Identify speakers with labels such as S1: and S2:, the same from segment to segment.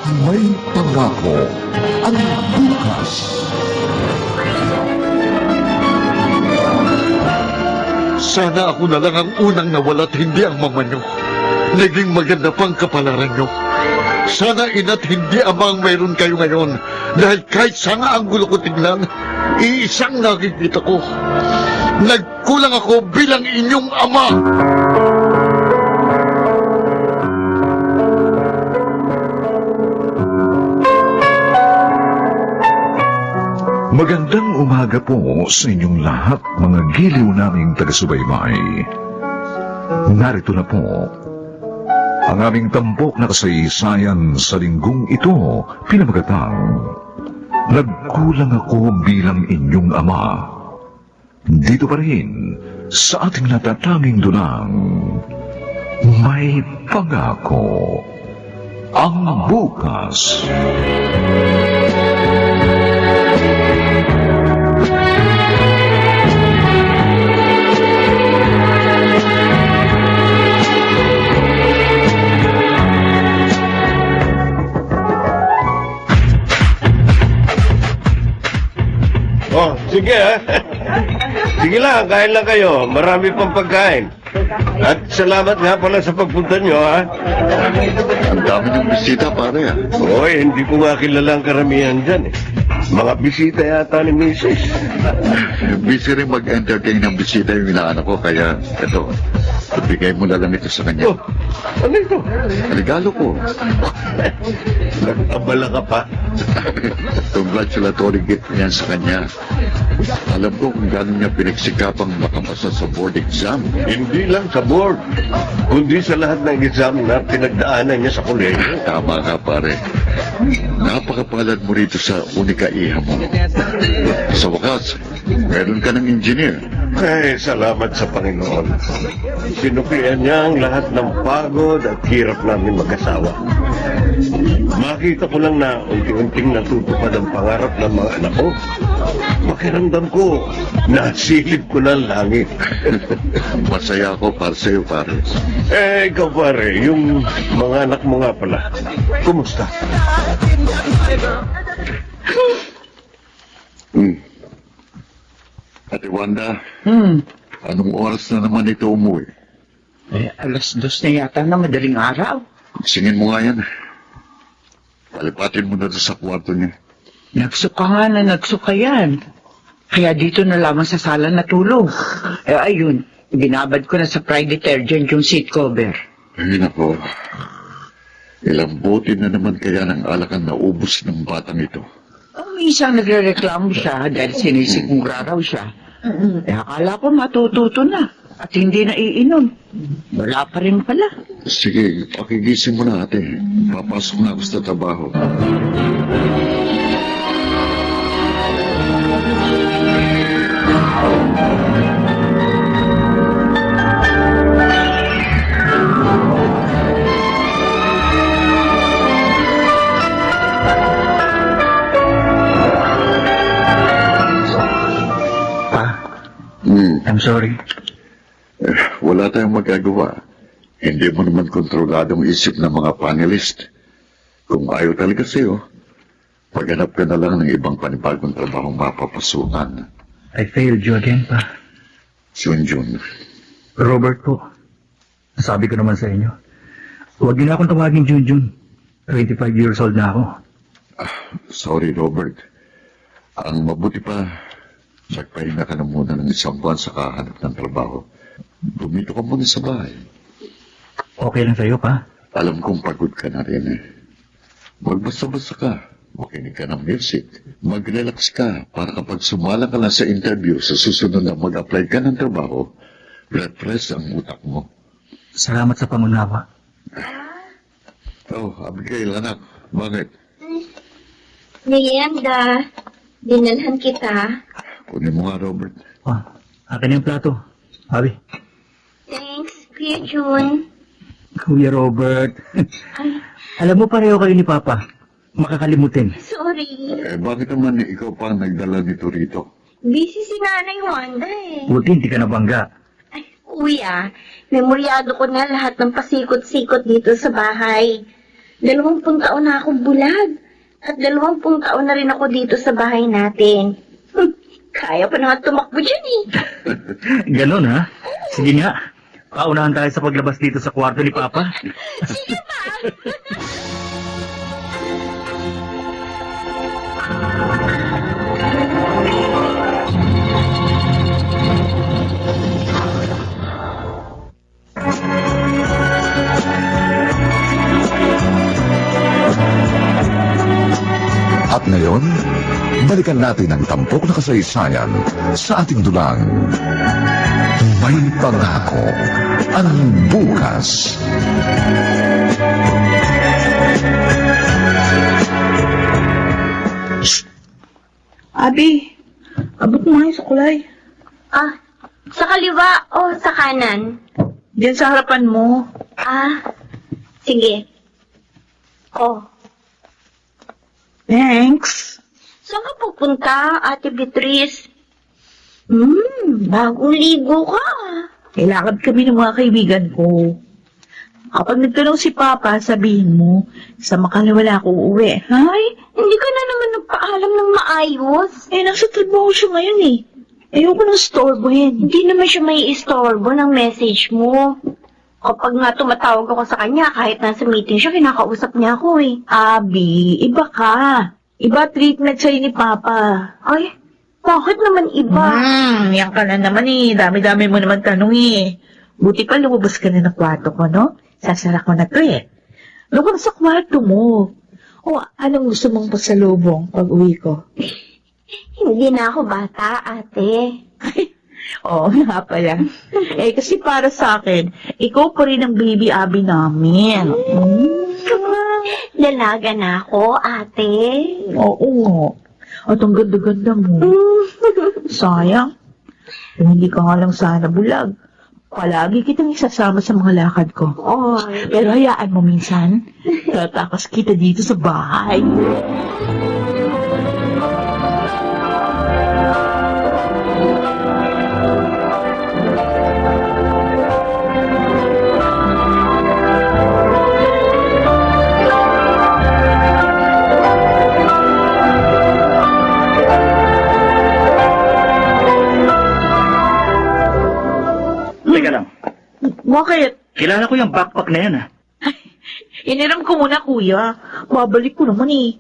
S1: May pangako ang bukas.
S2: Sana ako na lang ang unang nawala at hindi ang mama nyo. Naging maganda pang kapalaran nyo. Sana ina't hindi amang mayroon kayo ngayon. Dahil kahit sanga ang gulo ko tingnan, iisang nakikita ko. Nagkulang ako bilang inyong ama.
S1: Magandang umaga po sa inyong lahat, mga giliw naming taga-subaybay. Narito na po ang aming tampok na kasaysayan sa linggong ito, pinamagatang Nagkulang ako bilang inyong ama. Dito pa rin sa ating natatanging dunang May Pangako ang bukas.
S3: Oh, sige ha. Sige lang, kain lang kayo. Marami pang pagkain. At salamat nga pala sa pagpunta nyo, ha?
S2: Ang dami ng bisita, pare, ah.
S3: Oy, hindi ko nga kilala ang karamihan dyan, eh. Mga bisita yata ni Mrs.
S2: Busy rin mag-entertain ng bisita yung inaanak ko, kaya ito, ibigay mo na lang ito sa kanya.
S3: Oh, ano ito?
S2: Regalo ko.
S3: Nag-abala ka pa.
S2: Congratulatory gift yan sa kanya. Alam ko kung gano'n niya pinagsikapang makamasa sa board exam.
S3: Hindi lang sa board, kundi sa lahat ng exam na pinagdaanan niya sa kolehiyo.
S2: Tama ka, pare. Napakapalad mo rito sa unika iha mo. Sa wakas, meron ka ng engineer.
S3: Ay, salamat sa Panginoon. Sinuklian niya ang lahat ng pagod at hirap namin mag-asawa. Makita ko lang na unti-unting natutupad ang pangarap ng mga anak ko. Makiramdam ko, nasilip ko na ang langit.
S2: Masaya ako para sa'yo, pare.
S3: Eh, ikaw pare, yung mga anak mo nga pala, kumusta?
S2: Ate Wanda, anong oras na naman ito umuwi?
S4: Alas 2 na yata na madaling araw.
S2: Singin mo nga yan. Palipatin mo na doon sa kwarto niya.
S4: Nagsuka nga na nagsuka yan. Kaya dito na lamang sa sala natulog. Ayun, binabad ko na sa pride detergent yung seat cover.
S2: Ay, nako. Ilang bote na naman kaya ng alak ang naubos ng batang ito.
S4: Minsan nagre-reklamo siya dahil sinisigmura raw siya. Akala ko matututo na at hindi na iinom. Wala pa rin pala.
S2: Sige, pakigising mo na, ate. Papasok na ako sa trabaho.
S4: I'm sorry.
S2: Wala tayong magagawa. Hindi mo naman kontroladong isip ng mga panelist. Kung ayaw talaga sa'yo, paghanap ka na lang ng ibang panibagong trabaho mapapasukan.
S4: I failed you again, pa.
S2: Junjun.
S4: Robert po, sabi ko naman sa inyo, huwag niyo na akong tawagin Junjun. 25 years old na ako.
S2: Sorry, Robert. Ang mabuti pa, nagpahinga ka na muna ng isang buwan sa kahanap ng trabaho. Bumito ka muna sa bahay.
S4: Okay lang sa'yo, pa?
S2: Alam kong pagod ka na rin eh. Magbasa-basa ka. Makinig ka ng music. Mag-relax ka para kapag sumala ka na sa interview sa susunod na mag-apply ka ng trabaho, refresh ang utak mo.
S4: Salamat sa pangunawa.
S2: Oh, Abigail, anak. Bakit?
S5: Merienda, dinalhan kita.
S2: Kunin mo nga, Robert.
S4: Oh, akin yung plato. Abi.
S5: Thanks, Kuya Jun.
S4: Kuya Robert.
S5: Ay,
S4: Alam mo, pareho kayo ni Papa. Makakalimutin.
S5: sorry.
S2: Bakit naman ikaw pa ang nagdala nito rito?
S5: Busy si Nanay Wanda eh.
S4: Buti hindi ka nabangga.
S5: Ay, Kuya, memoryado ko na lahat ng pasikot-sikot dito sa bahay. 20 taon na akong bulag. At 20 taon na rin ako dito sa bahay natin. Kaya pa na nga tumakbo dyan eh.
S6: Ganon ha? Sige nga. Paunahan tayo sa paglabas dito sa kwarto ni Papa.
S5: Sige pa!
S1: At ngayon, balikan natin ang tampok na kasaysayan sa ating dulang. May pangako ang bukas.
S4: Abi, abot mo nga yung sukulay.
S5: Ah, sa kaliwa o sa kanan?
S4: Diyan sa harapan mo.
S5: Ah, sige. Oh,
S4: Thanks.
S5: saan ka pupunta, Ate Beatrice? Bagong ligo ka.
S4: Kailangan kami ng mga kaibigan ko. Kapag nagtanong si Papa, sabihin mo, sa makaliwala ako uuwi. Hay?
S5: Hindi ka na naman nagpaalam ng maayos.
S4: Nasa trabaho siya ngayon eh. Ayoko nang storbohin.
S5: Hindi naman siya may istorbo ng message mo. Kapag nga tumatawag ako sa kanya, kahit nasa meeting siya, kinakausap niya ako eh.
S4: Abi, iba ka. Iba treatment sa'yo ni Papa.
S5: Ay, bakit naman iba?
S4: Yan ka na naman eh. Dami-dami mo naman tanong eh. Buti pa lumabas ka na ng kwarto ko, no? Sasara ko na to eh. Lumabas sa kwarto mo. O, anong gusto mong pasalubong pag uwi ko?
S5: Hindi na ako bata, ate.
S4: Oo, nga pala. Kasi para sa akin, ikaw pa rin ang baby Abi namin.
S5: Dalaga na ako, ate.
S4: Oo. At ang ganda-ganda mo. Sayang. Kung hindi ka nga lang sana bulag. Palagi kitang isasama sa mga lakad ko.
S5: Oh,
S4: Pero hayaan mo minsan, tatakas kita dito sa bahay.
S6: Teka lang.
S4: Bakit?
S6: Kilala ko yung backpack na yan ha.
S4: Iniram ko muna, kuya. Babalik ko naman eh.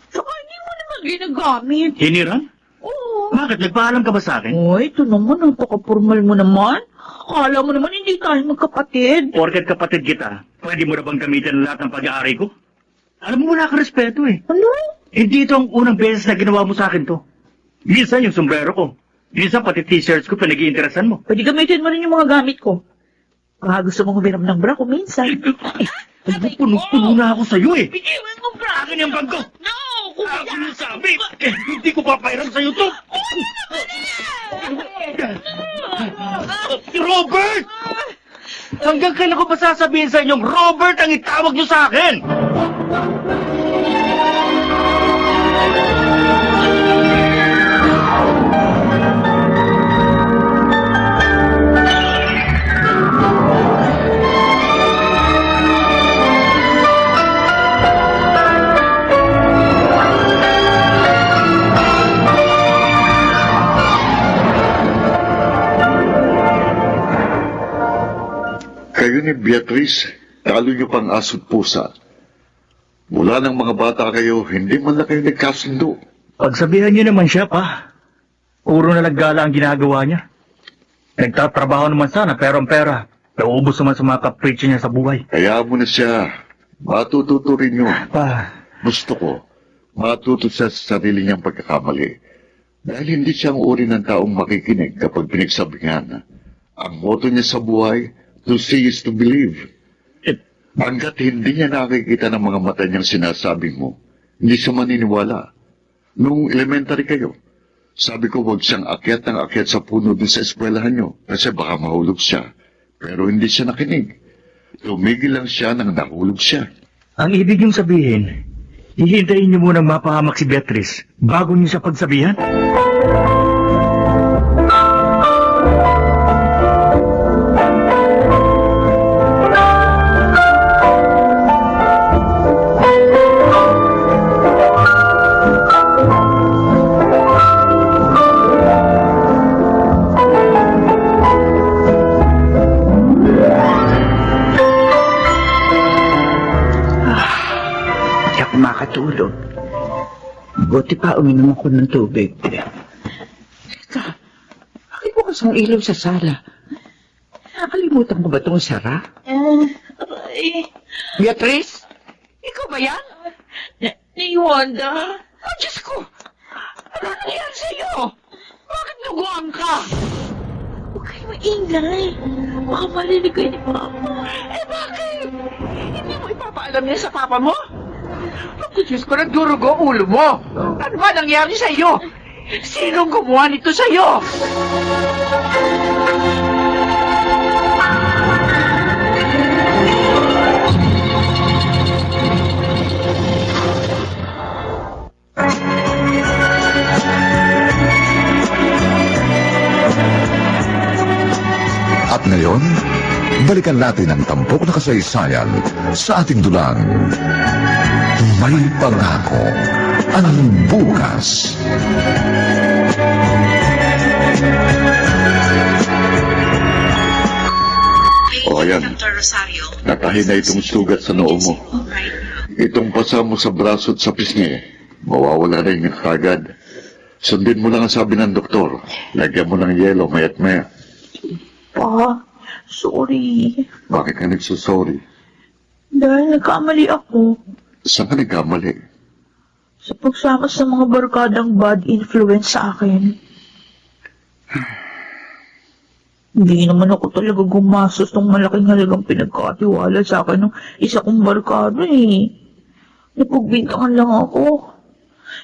S4: Saka hindi mo naman ginagamit.
S6: Hiniram?
S4: Oo.
S6: Bakit? Nagpaalam ka ba sa akin?
S4: Oy, ito naman, ang pakapurmal mo naman. Akala mo naman hindi tayo magkapatid.
S6: Porket kapatid kita, pwede mo na bang gamitin ang lahat ng pag-aari ko? Alam mo, wala kang respeto eh.
S4: Ano?
S6: Hindi ito ang unang beses na ginawa mo sa akin to. Minsan yung sombrero ko. Minsan pati t-shirts ko pinag-iinteresan mo.
S4: Pwede gamitin mo rin yung mga gamit ko. Baka gusto mong humiram ng bra ko minsan.
S6: Alam mo, punong-puno na ako sa'yo eh.
S4: Bigyan mo bra!
S6: Akin yung bag ko.
S4: No!
S6: Akin yung sabi. Hindi ko papairam sa'yo to. Robert! Hanggang kailan ko ba sasabihin sa inyong Robert ang itawag niyo sa akin?
S2: Kayo ni Beatrice, talo niyo pang aso't pusa. Mula ng mga bata kayo, hindi man na kayo nagkasundo.
S6: Pagsabihan niyo naman siya, pa. Puro na naggala ang ginagawa niya. Nagtatrabaho naman sana, pero ang pera. Nauubos naman sa mga kapritsyo niya sa buhay.
S2: Kaya mo na siya. Matututo rin yun.
S6: Pa,
S2: Gusto ko, matuto siya sa sarili niyang pagkakamali. Dahil hindi siya ang uri ng taong makikinig kapag pinagsabihan. Ang motto niya sa buhay, to see is to believe. Hanggat hindi niya nakikita ng mga mata niyang sinasabi mo, hindi siya maniniwala. Nung elementary kayo, sabi ko huwag siyang akyat ng akyat sa puno din sa eskwelahan niyo kasi baka mahulog siya. Pero hindi siya nakinig. Tumigil lang siya nang nahulog siya.
S6: ang ibig niyong sabihin, hihintayin niyo munang mapahamak si Beatrice bago niyo siya pagsabihan?
S7: makatulog. Buti pa uminom ako ng tubig. Teka, bakit bukas ang ilaw sa sala? Nakalimutan ko ba itong sara? Beatrice? Ikaw ba yan?
S4: Ni Wanda?
S7: Oh, Diyos ko! Ano nangyari sa'yo? Bakit naguan ka?
S4: Huwag kayo maingay. Baka marinig kayo ni Papa.
S7: Eh, bakit? Hindi mo ipapaalam niya sa papa mo? Ako, Diyos ko, nagdurugo ulo mo. Ano ba nangyari sa'yo? Sinong gumawa nito sa'yo?
S1: At ngayon, balikan natin ang tampok na kasaysayan sa ating dulang. May pangako ang bukas.
S2: O yan, nakahinay itong sugat sa noo mo. Itong pasa mo sa braso at sa pisngi, mawawala na yung kagad. Sundin mo lang ang sabi ng doktor. Lagyan mo ng yelo, mayat maya.
S4: Pa, sorry.
S2: Bakit ka nagsusorry?
S4: Dahil nagkamali ako
S2: Saan ka nagkamali?
S4: sa pagsama sa mga barkadang bad influence sa akin. Hindi naman ako talaga gumastos ng malaking halagang pinagkatiwala sa akin ng isa kong barkada eh. Napagbintangan lang ako.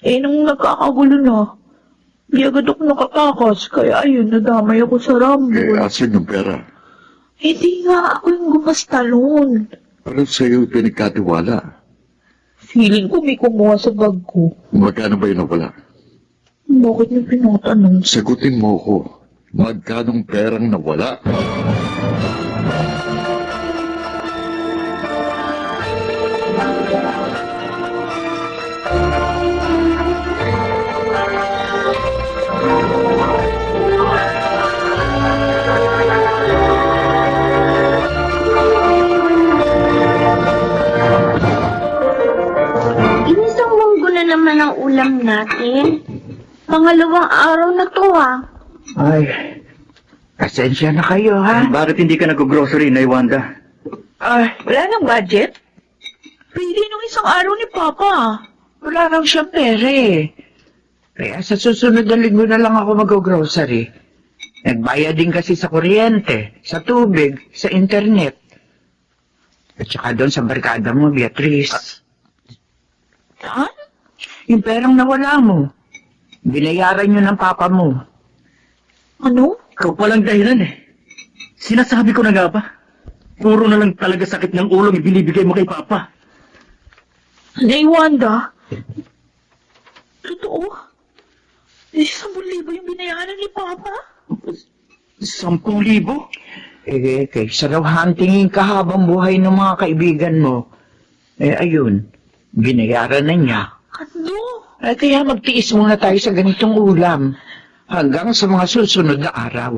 S4: Eh, nung nagkakagulo na, di agad ako nakatakas, kaya ayun, nadamay ako sa rumble.
S2: Asan yung pera?
S4: Hindi nga ako yung gumasta noon.
S2: Parang sa'yo pinagkatiwala.
S4: Feeling ko may kumuha sa bag ko.
S2: Magkano ba yun wala?
S4: Bakit niyo pinatanong?
S2: Sagutin mo ko. Magkanong perang nawala?
S5: Inisang munggo na naman ang ulam natin. Pangalawang araw na to
S7: Ay, pasensya na kayo, ha?
S6: Bakit hindi ka nag-grocery, Nay Wanda?
S4: Wala nang budget? Pili nung isang araw ni Papa.
S7: Wala raw siyang pera eh. Kaya sa susunod na linggo na lang ako mag-grocery. Nagbayad din kasi sa kuryente, sa tubig, sa internet. At saka doon sa barkada mo, Beatrice.
S4: Saan?
S7: Yung perang nawala mo, binayaran nyo ng papa mo.
S4: Ano?
S6: Ikaw palang dahilan eh. Sinasabi ko na nga ba? Puro na lang talaga sakit ng ulo ang ibinibigay mo kay Papa.
S4: Nay Wanda? Totoo? 10,000 yung binayaran ni Papa?
S6: 10,000?
S7: Eh, kaysa raw hantingin ka habang buhay ng mga kaibigan mo. Eh, ayun, binayaran na niya.
S4: Ano?
S7: Kaya magtiis muna tayo sa ganitong ulam hanggang sa mga susunod na araw.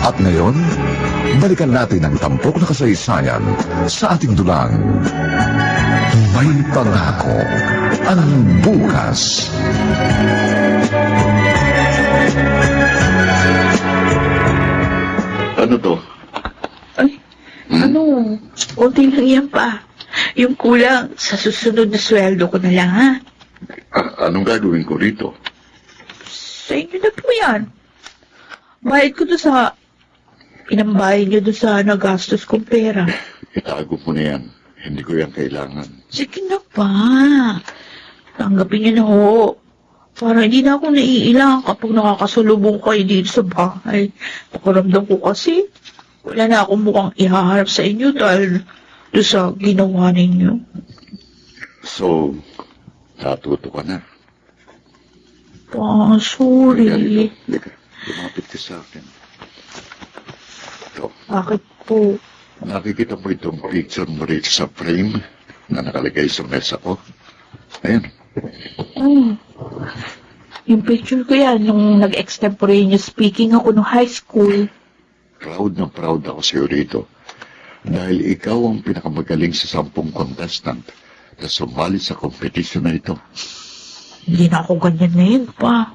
S1: At ngayon, balikan natin ang tampok na kasaysayan sa ating dulang. May pangako ang bukas.
S2: Ano to?
S4: Ay, ano? Kunti lang yan pa. Yung kulang, sa susunod na sweldo ko na lang, ha?
S2: Anong gagawin ko rito?
S4: Sa inyo na po yan. Bayad ko to sa... Pinambayad niyo doon sa nagastos kong pera.
S2: Itago mo na yan. Hindi ko yan kailangan.
S4: Sige na pa. Tanggapin niyo na ho. Para hindi na ako naiilang kapag nakakasalubong kayo dito sa bahay. Pakiramdam ko kasi, wala na akong mukhang ihaharap sa inyo dahil doon sa ginawa ninyo.
S2: So, natuto ka na.
S4: Pa, sorry.
S2: Lika, lumapit ka sa akin. Ito,
S4: Bakit po?
S2: Nakikita mo itong picture mo rito sa frame na nakalagay sa mesa ko? Ayan.
S4: Yung picture ko yan, nung nag-extemporaneous speaking ako nung high school.
S2: Proud na proud ako sa'yo rito. Dahil ikaw ang pinakamagaling sa 10 contestant na sumali sa kompetisyon na ito.
S4: Hindi na ako ganyan ngayon pa.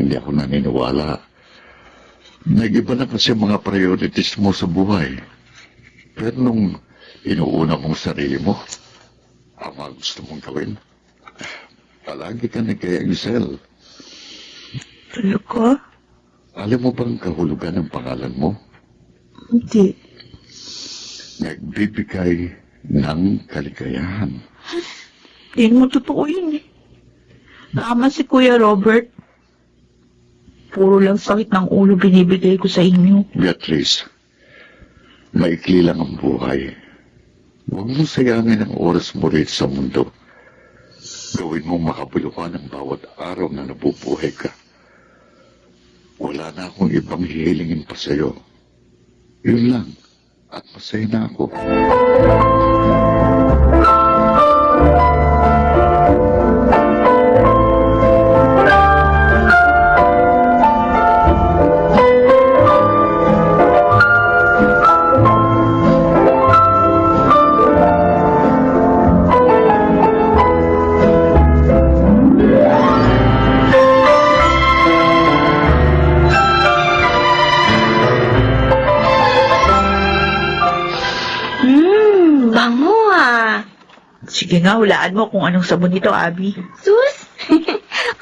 S2: Hindi ako naniniwala. Nag-iba na kasi mga priorities mo sa buhay. Pero nung inuuna mong sarili mo, ang mga gusto mong gawin, palagi ka nag-excel.
S4: Talaga?
S2: Alam mo bang kahulugan ng pangalan mo?
S4: Hindi.
S2: Nagbibigay ng kaligayahan.
S4: Hindi naman totoo yun eh. Tama si Kuya Robert. Puro lang sakit ng ulo binibigay ko sa inyo.
S2: Beatrice, maikli lang ang buhay. Huwag mong sayangin ang oras mo rito sa mundo. Gawin mong makabuluhan ang bawat araw na nabubuhay ka. Wala na akong ibang hihilingin pa sa'yo. Yun lang. At masaya na ako.
S5: Bango ah.
S4: Sige nga, hulaan mo kung anong sabon ito, Abby.
S5: Sus!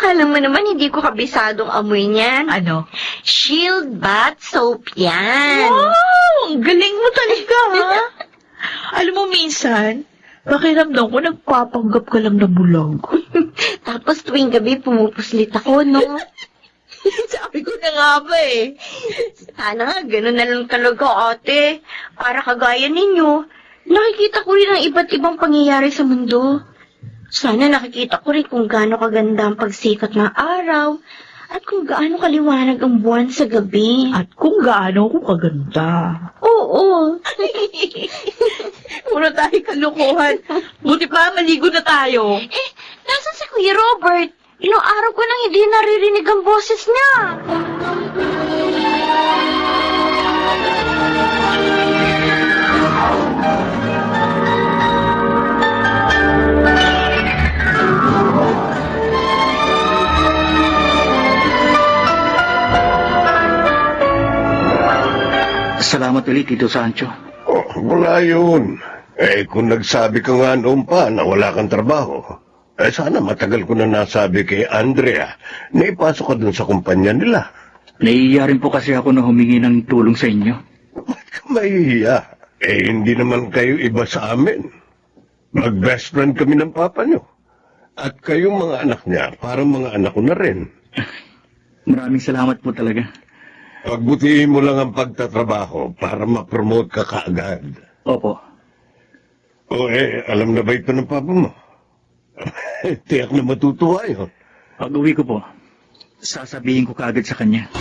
S5: Kala mo naman hindi ko kabisadong amoy niyan.
S4: Ano?
S5: Shield bath soap yan.
S4: Wow! Ang galing mo talaga, ha? Alam mo, minsan, pakiramdam ko nagpapanggap ka lang na bulag.
S5: Tapos tuwing gabi pumupuslit ako, no?
S4: Sabi ko na nga ba eh.
S5: Sana nga, ganun na lang talaga, ate. Para kagaya ninyo. Nakikita ko rin ang iba't ibang pangyayari sa mundo. Sana nakikita ko rin kung gaano kaganda ang pagsikat ng araw at kung gaano kaliwanag ang buwan sa gabi.
S4: At kung gaano ko kaganda.
S5: Oo.
S4: Puro tayo kalukuhan. Buti pa, maligo na tayo.
S5: Nasaan si Kuya Robert? Ilang araw ko nang hindi naririnig ang boses niya.
S6: Salamat ulit, Tito Sancho.
S3: Oh, wala yun. Kung nagsabi ka nga noon pa na wala kang trabaho, sana matagal ko na nasabi kay Andrea na ipasok ka dun sa kumpanya nila.
S6: Naiiya rin po kasi ako na humingi ng tulong sa inyo.
S3: Ba't ka mahihiya? Hindi naman kayo iba sa amin. Mag-best friend kami ng papa nyo. At kayong mga anak niya, parang mga anak ko na rin.
S6: Maraming salamat po talaga.
S3: Pagbutihin mo lang ang pagtatrabaho para ma-promote ka kaagad.
S6: Opo.
S3: Alam na ba ito ng papa mo? Tiyak na matutuwa yun.
S6: Pag uwi ko po, sasabihin ko kaagad sa kanya.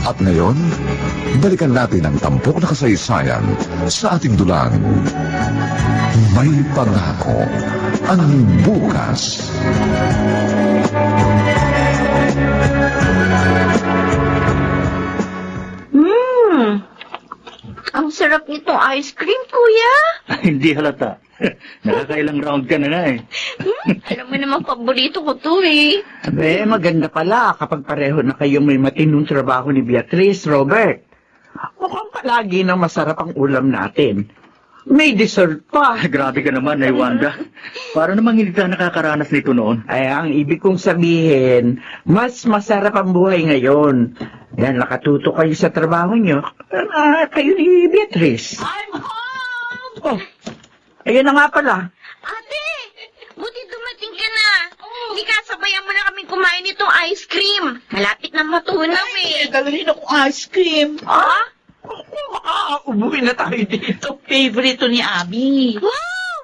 S1: At ngayon, balikan natin ang tampok na kasaysayan sa ating dulang. May pangako ang bukas.
S5: Ang sarap nitong ice cream, kuya.
S6: Hindi halata. Nakakailang round ka na na eh.
S5: Alam mo naman, paborito ko to eh.
S7: Maganda pala kapag pareho na kayong may matinong trabaho ni Beatrice, Robert. Mukhang palagi na masarap ang ulam natin. May dessert pa.
S6: Grabe ka naman, Nay Wanda. Para namang hindi ka nakakaranas nito noon.
S7: Ay, ang ibig kong sabihin, mas masarap ang buhay ngayon. Yan, nakatuto kayo sa trabaho nyo. Kayo ni Beatrice.
S5: I'm home!
S7: Oh, ayun na nga pala.
S5: Ate! Buti dumating ka na. Hindi ka, sabayan mo na kami kumain itong ice cream. Malapit na matunaw eh.
S4: Dalhin akong ice cream.
S5: Ah?
S7: Umuwi na tayo dito.
S4: Favorite to ni Abby.
S5: Wow!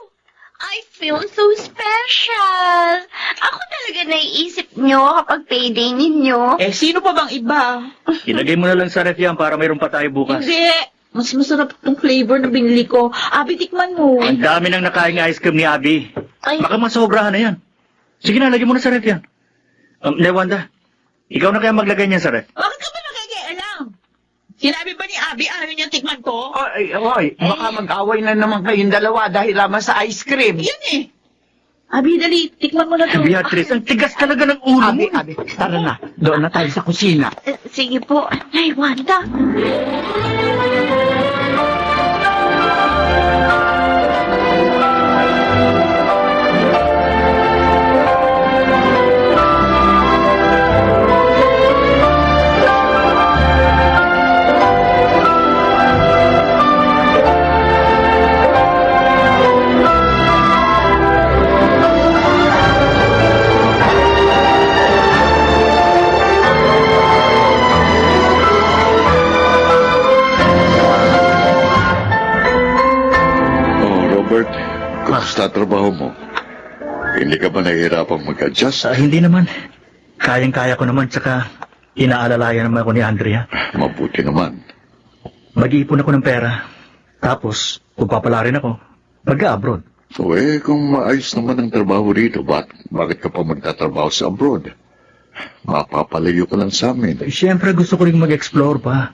S5: I feel so special. Ako talaga naiisip nyo kapag payday ninyo.
S4: Eh, sino pa bang iba?
S6: Ilagay mo na lang sa ref yan para mayroon pa tayo bukas.
S4: Hindi. Mas masarap itong flavor na binili ko. Abby, tikman mo.
S6: Ang dami nang nakain ice cream ni Abby.
S5: Ay.
S6: Baka masobrahan na yan. Sige na, lagay mo na sa ref yan. Wanda, ikaw na kaya maglagay niyan sa ref.
S4: Bakit ka ba nagkakaalam? Sinabi ba ni Abby ayaw niyang tikman ko?
S7: Ay, baka mag-away na naman kayong dalawa dahil lamang sa ice cream.
S4: Yan eh. Abby, dali. Tikman mo na to.
S6: Beatrice, ang tigas talaga ng ulo mo.
S7: Abi, tara na. Doon na tayo sa kusina.
S5: Sige po. Ay, Wanda.
S2: Oh, Robert, kumusta trabaho mo? Hindi ka ba nahihirapang mag-adjust?
S6: Hindi naman. Kayang-kaya ko naman, tsaka inaalalayan naman ako ni Andrea.
S2: Mabuti naman.
S6: Mag-iipon ako ng pera. Tapos, kung papalarin ako, mag-abroad.
S2: So kung maayos naman ang trabaho rito, bakit ka pa magtatrabaho sa abroad? Mapapalayo ka lang sa amin.
S6: Siyempre, gusto ko rin mag-explore pa.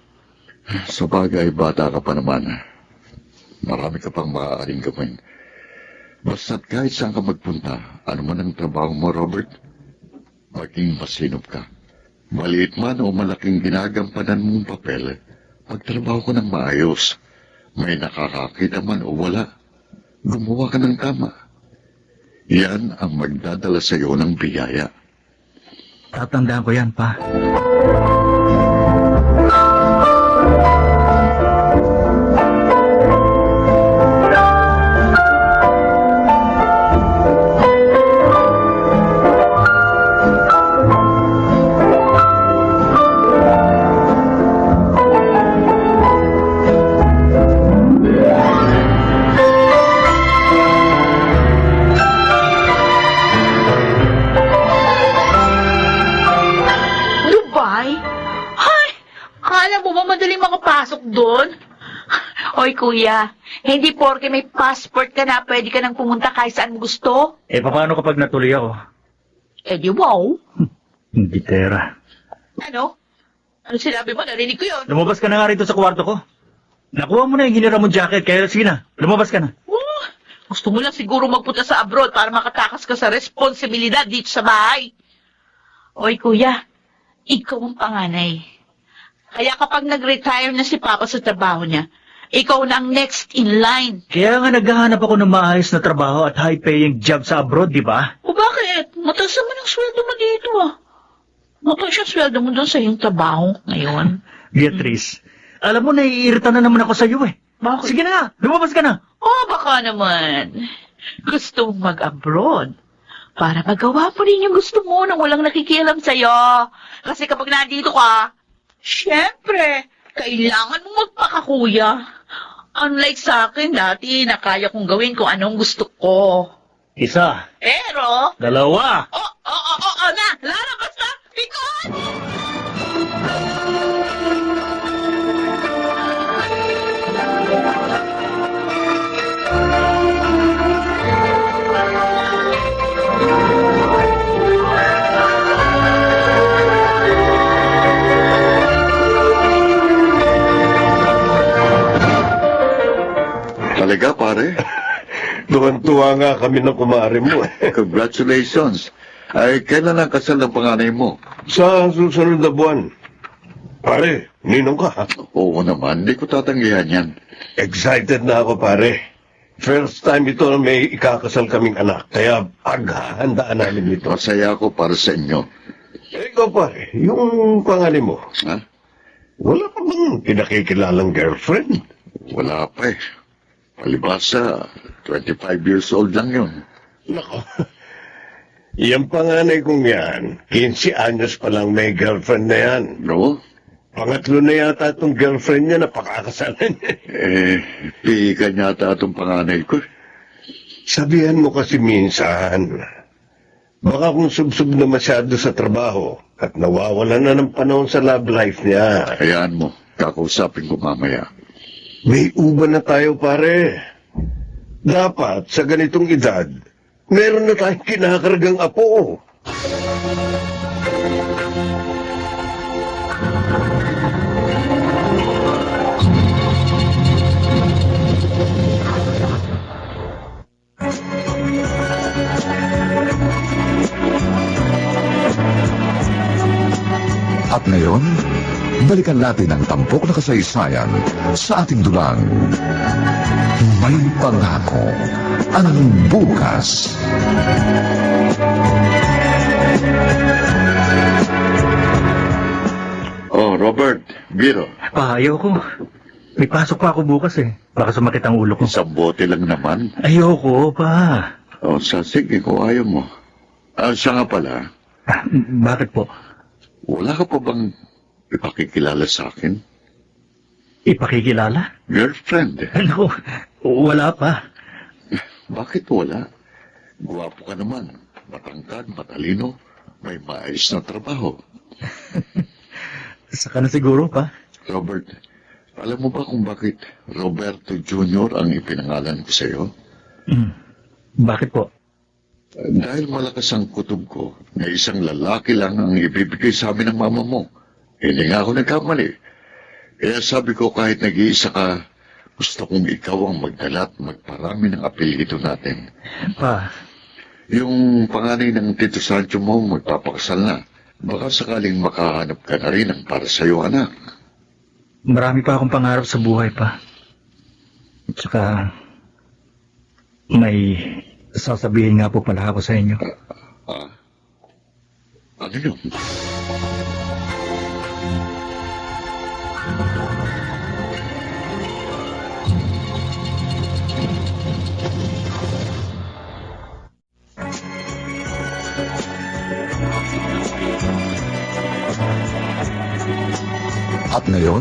S2: Sa bagay, bata ka pa naman. Marami ka pang maaaring gawin. Basta't kahit saan ka magpunta, ano man ang trabaho mo, Robert, maging masinop ka. Maliit man o malaking ginagampanan mong papel, pagtrabaho ko ng maayos. May nakakakita man o wala, gumawa ka ng tama. Yan ang magdadala sa iyo ng biyaya.
S6: Tatandaan ko yan, pa.
S4: Dubai? Ay, akala mo ba madaling makapasok doon? Oy, kuya, hindi porke may passport ka na, pwede ka nang pumunta kahit saan mo gusto.
S6: Paano kapag natuloy ako?
S4: Eh, di wow.
S6: Hindi, Tera.
S4: Ano? Ano sinabi mo? Narinig ko yun.
S6: Lumabas ka na nga rito sa kwarto ko. Nakuha mo na yung hinira mong jacket, kaya sige na, lumabas ka na.
S4: Gusto mo lang siguro magpunta sa abroad para makatakas ka sa responsibilidad dito sa bahay. Oy, kuya, ikaw ang panganay. Kaya kapag nag-retire na si Papa sa trabaho niya, ikaw na ang next in line.
S6: Kaya nga naghahanap ako ng maayos na trabaho at high-paying job sa abroad, di ba?
S4: O bakit? Mataas naman ang sweldo mo dito ah. Mataas yung sweldo mo doon sa iyong trabaho ngayon.
S6: Beatrice, alam mo, naiirita na naman ako sa iyo eh.
S4: Bakit?
S6: Sige na nga, lumabas ka na.
S4: Oh, baka naman. Gusto mong mag-abroad para magawa mo rin yung gusto mo nang walang nakikialam sa'yo. Kasi kapag nandito ka, syempre, kailangan mong magpakakuya. Unlike sa akin dati na kaya kong gawin kung anong gusto ko.
S6: Isa,
S4: Pero,
S6: dalawa.
S4: na, lalabas na, pikon!
S2: Talaga, pare?
S3: Tuwan-tuwa nga kami ng kumare mo.
S2: Congratulations. Ay, kailan ang kasal ng panganay mo?
S3: Sa susunod na buwan. Pare, ninong ka ha?
S2: Oo naman, hindi ko tatanggihan yan.
S3: Excited na ako pare. First time ito na may ikakasal kaming anak. Kaya paghahandaan namin ito.
S2: Masaya ako para sa inyo.
S3: Ikaw pare, yung pangalan mo,
S2: Ha?
S3: wala ka bang pinakikilalang girlfriend?
S2: Wala pa eh. Palibasa, 25 years old lang yun.
S3: Nako. Yung panganay kong yan, 15 anyos pa lang may girlfriend na yan.
S2: No?
S3: Pangatlo na yata itong girlfriend niya na pakakasalan niya.
S2: Pihikan yata itong panganay ko.
S3: Sabihan mo kasi minsan, baka kung subsob na masyado sa trabaho at nawawala na ng panahon sa love life niya.
S2: Hayaan mo, kakausapin ko mamaya.
S3: May uban na tayo, pare. Dapat, sa ganitong edad, meron na tayong kinakargang apo.
S1: At ngayon, balikan natin ang tampok na kasaysayan sa ating dulang. May pangako ang bukas.
S2: Oh, Robert, Biro.
S6: Pa, ayoko. May pasok pa ako bukas eh. Baka sumakit ang ulo ko.
S2: Isang bote lang naman.
S6: Ayoko, pa.
S2: Oh, sige, kung ayaw mo. Siya nga pala,
S6: Bakit po?
S2: wala ka pa bang ipakikilala sa akin?
S6: Ipakikilala?
S2: Girlfriend?
S6: Ano? Wala pa.
S2: Bakit wala? Guwapo ka naman. Matangkad, matalino. May maayos na trabaho.
S6: Saka na siguro pa.
S2: Robert, alam mo ba kung bakit Roberto Jr. ang ipinangalan ko sa iyo?
S6: Bakit po?
S2: Dahil malakas ang kutob ko na isang lalaki lang ang ibibigay sa amin ng mama mo. Hindi nga ako nagkamali. Kaya sabi ko kahit nag-iisa ka, gusto kong ikaw ang magdala at magparami ng apelyido natin.
S6: Pa,
S2: Yung panganay ng Tito Sancho mo magpapakasal na. Baka sakaling makahanap ka na rin ang para sa iyo, anak.
S6: marami pa akong pangarap sa buhay pa. Tsaka, may sasabihin nga po pala ako sa inyo.
S2: Ano yun?
S1: At ngayon,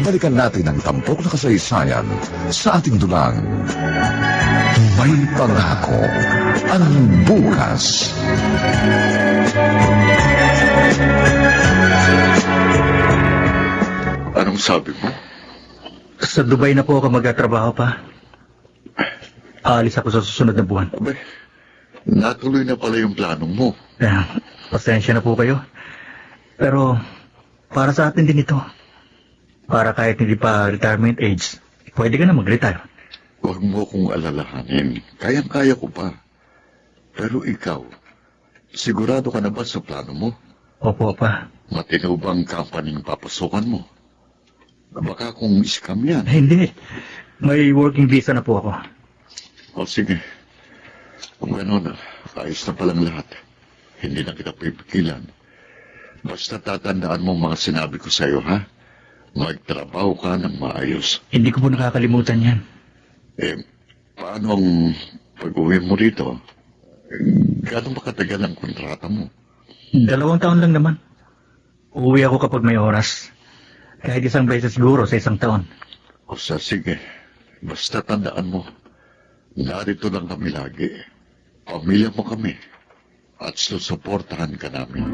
S1: balikan natin ang tampok na kasaysayan sa ating dulang. May pangako ang bukas.
S2: Anong sabi mo?
S6: Sa Dubai na po ako magtatrabaho pa. Aalis ako sa susunod na buwan.
S2: Abay, natuloy na pala yung planong mo.
S6: Pasensya na po kayo. Pero, para sa atin din ito. Para kahit hindi pa retirement age, pwede ka na mag-retire.
S2: Huwag mo kong alalahanin. Kayang-kaya ko pa. Pero ikaw, sigurado ka na ba sa plano mo?
S6: Opo, pa.
S2: Matino bang company papasukan mo? Baka kung scam yan.
S6: Hindi. May working visa na po ako.
S2: O sige. Kung gano'n, ayos na palang lahat. Hindi na kita pipigilan. Basta tatandaan mo mga sinabi ko sa'yo, ha? Magtrabaho ka ng maayos.
S6: Hindi ko po nakakalimutan yan.
S2: Paano ang pag-uwi mo rito? Gano'ng makatagal ang kontrata mo?
S6: 2 taon lang naman. Uuwi ako kapag may oras. Kahit isang beses siguro sa 1 taon.
S2: O sige, basta tandaan mo, narito lang kami lagi. Pamilya mo kami. At susuportahan ka namin.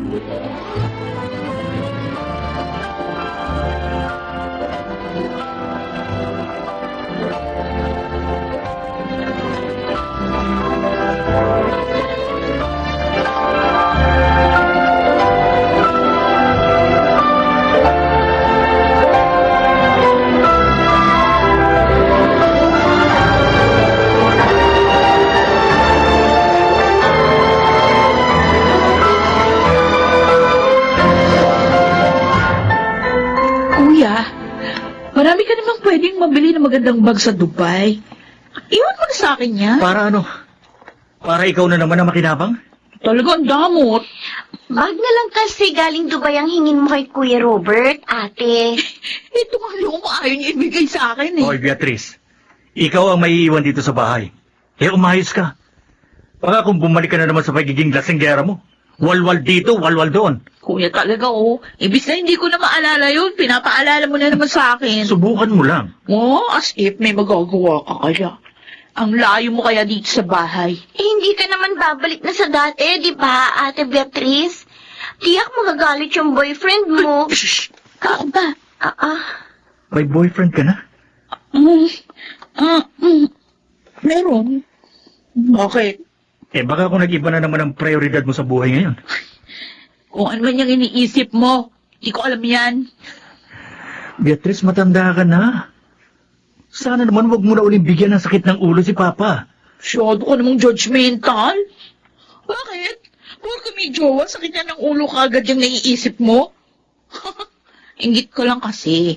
S4: Marami ka namang pwedeng mabili ng magandang bag sa Dubai. Iwan mo na sa akin yan.
S6: Para ano? Para ikaw na naman ang makinabang?
S4: Talagang damot.
S5: Bag na lang kasi galing Dubai ang hingin mo kay Kuya Robert, ate.
S4: Ito nga yung ayaw niya ibigay sa akin eh.
S6: Hoy, Beatrice. Ikaw ang maiiwan dito sa bahay. Kaya umayos ka. Baka kung bumalik ka na naman sa pagiging lasinggera mo, Walwal dito, walwal doon.
S4: Kuya talaga, oh. Ibig na hindi ko na maalala yun, pinapaalala mo na naman sa akin.
S6: Subukan mo lang.
S4: Oh, as if may magagawa ka kaya. Ang layo mo kaya dito sa bahay.
S5: Hindi ka naman babalik na sa dati, di ba, Ate Beatrice? Tiyak magagalit yung boyfriend mo.
S4: Shh! Kaan ba?
S6: May boyfriend ka na?
S4: Meron. Bakit?
S6: Baka kung nag-iba na naman ang prioridad mo sa buhay ngayon.
S4: Kung ano man yung iniisip mo, di ko alam yan.
S6: Beatrice, matanda ka na. Sana naman wag mo na uling bigyan ng sakit ng ulo si Papa.
S4: Masyado ka namang judgmental. Bakit? Huwag kami jowa, sakit na ng ulo ka agad yung naiisip mo. Ingit ko lang kasi.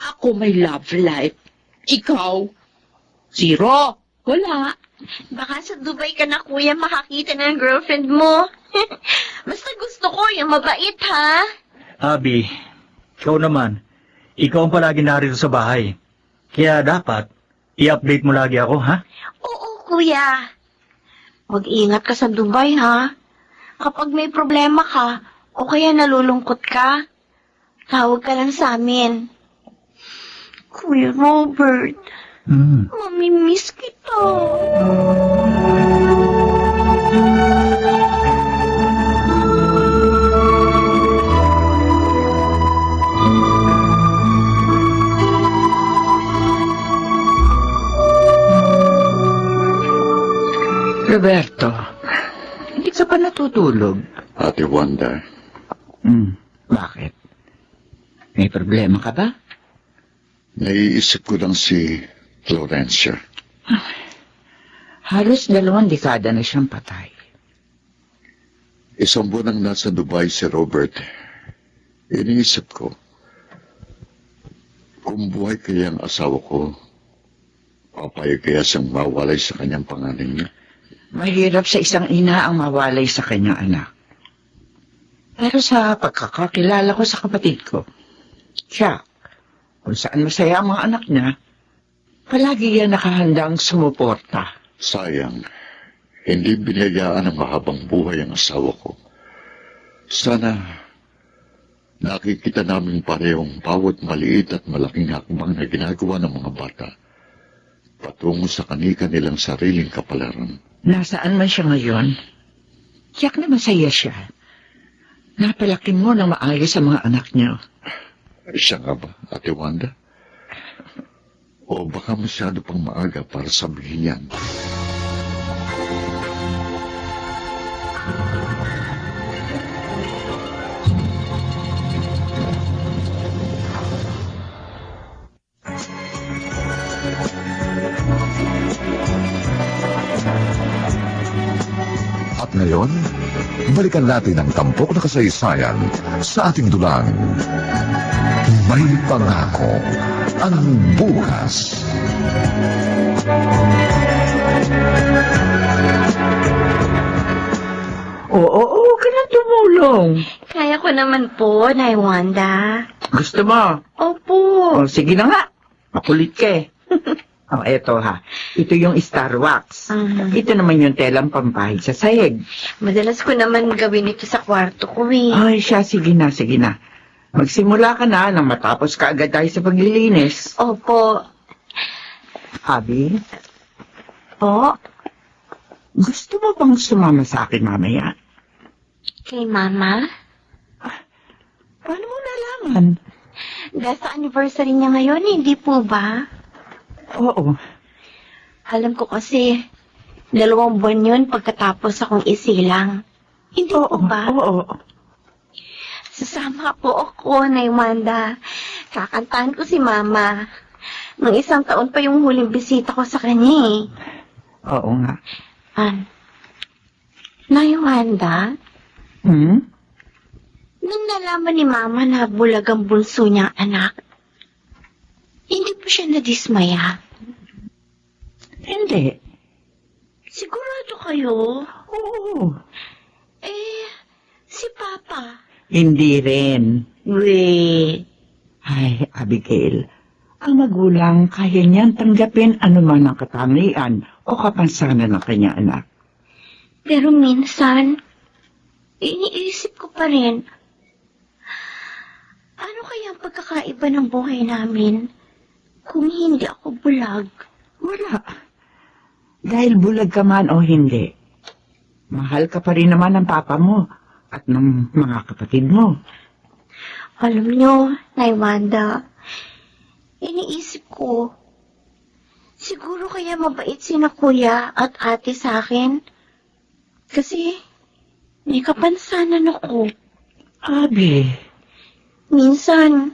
S4: Ako may love life. Ikaw, zero. Wala.
S5: Baka sa Dubai ka na, kuya, makakita ng girlfriend mo. Basta gusto ko yung mabait, ha?
S6: Abby, ikaw naman. Ikaw ang palagi narito sa bahay. Kaya dapat, i-update mo lagi ako, ha?
S5: Oo, kuya. Mag-ingat ka sa Dubai, ha? Kapag may problema ka, o kaya nalulungkot ka, tawag ka lang sa amin. Kuya Robert, mamimiss kita.
S7: Roberto, hindi ka pa natutulog.
S2: Ate Wanda,
S7: Bakit? May problema ka ba?
S2: naiisip ko lang si Florencia.
S7: Halos 2 dekada na siyang patay.
S2: Isang buwan ang nasa Dubai si Robert. Iniisip ko, kung buhay kaya ang asawa ko, papayag kaya siyang mawalay sa kanyang pangalan niya.
S7: Mahirap sa isang ina ang mawalay sa kanyang anak. Pero sa pagkakakilala ko sa kapatid ko, siya, kung saan masaya ang mga anak niya, palagi yan nakahandang sumuporta.
S2: Sayang, hindi binayaan ng mahabang buhay ang asawa ko. Sana nakikita namin parehong bawat maliit at malaking hakbang na ginagawa ng mga bata patungo sa kanilang sariling kapalaran.
S7: Nasaan man siya ngayon, tiyak na masaya siya. Napalaki mo ng maayos sa mga anak niyo.
S2: Siya nga ba, Ate Wanda? O baka masyado pang maaga para sabihin yan?
S1: At ngayon, balikan natin ang tampok na kasaysayan sa ating dulang. May pangako ang bukas.
S7: Oo, ka na tumulong.
S5: Kaya ko naman po, Nay Wanda.
S7: Gusto mo?
S5: Opo.
S7: O, sige na nga. Makulit ka eh. O, eto ha. Ito yung Star Wax. Ito naman yung telang pampahid sa sahig.
S5: Madalas ko naman gawin ito sa kwarto ko eh.
S7: Ay, siya, sige na, sige na. Magsimula ka na nang matapos ka agad tayo sa paglilinis.
S5: Opo.
S7: Abby,
S5: Po?
S7: gusto mo bang sumama sa akin mamaya?
S5: Kay Mama?
S7: Paano mo nalaman?
S5: Dahil sa anniversary niya ngayon, hindi po ba?
S7: Oo.
S5: Alam ko kasi, 2 buwan yun pagkatapos akong isilang. Hindi po ba?
S7: Oo.
S5: Sasama po ako, Nay Wanda. Kakantahan ko si Mama. Nung 1 taon pa yung huling bisita ko sa kanya eh.
S7: Oo nga.
S5: Nay Wanda,
S7: Hmm?
S5: nung nalaman ni Mama na bulag ang bunso niyang anak, hindi po siya nadismaya.
S7: Hindi.
S5: Sigurado kayo?
S7: Oo.
S5: Si Papa.
S7: Hindi rin.
S5: Wait.
S7: Ay, Abigail, ang magulang kaya niyan tanggapin anuman ang katangian o kapansanan ng kanyang anak.
S5: Pero minsan, iniisip ko pa rin, ano kaya ang pagkakaiba ng buhay namin kung hindi ako bulag?
S7: Wala. Dahil bulag ka man o hindi, mahal ka pa rin naman ng papa mo at ng mga kapatid mo.
S5: Alam nyo, Nay Wanda, iniisip ko, siguro kaya mabait sina kuya at ate sa akin. Kasi may kapansanan ako.
S7: Abi,
S5: Minsan,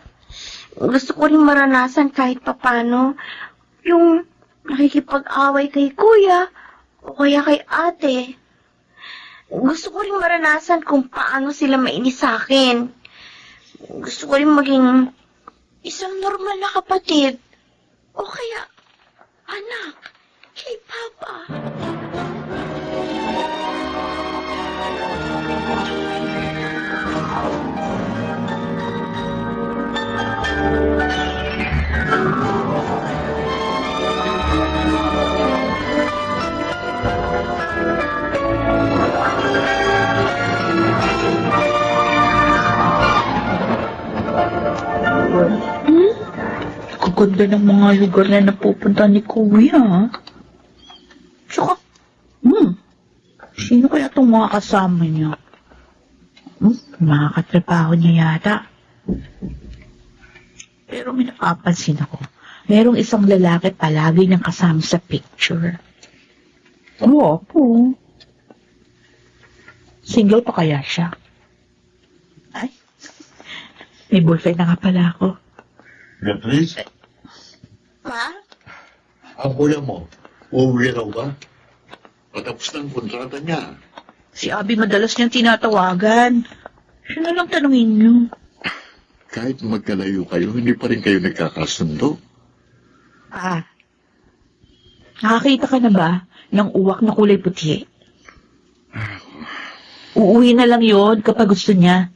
S5: gusto ko rin maranasan kahit papano yung nakikipag-away kay kuya o kaya kay ate. Gusto ko rin maranasan kung paano sila mainis sa akin. Gusto ko rin maging isang normal na kapatid o kaya anak kay Papa.
S4: Kaganda ng mga lugar na napupunta ni Kuya. Tsaka, sino kaya itong mga kasama niya? Mga katrabaho niya yata. Pero may napapansin ako. Merong isang lalaki palagi niyang kasama sa picture. Oo po. Single pa kaya siya? Ay, may boyfriend na nga pala ako.
S2: Beatrice,
S5: Pa?
S2: ang kuya mo, uuwi raw ba? Patapos na ang kontrata niya.
S4: Si Abby madalas niyang tinatawagan. Siya na lang tanungin niyo.
S2: Kahit magkalayo kayo, hindi pa rin kayo nagkakasundo.
S4: Nakakita ka na ba ng uwak na kulay puti? Uuwi na lang yon kapag gusto niya.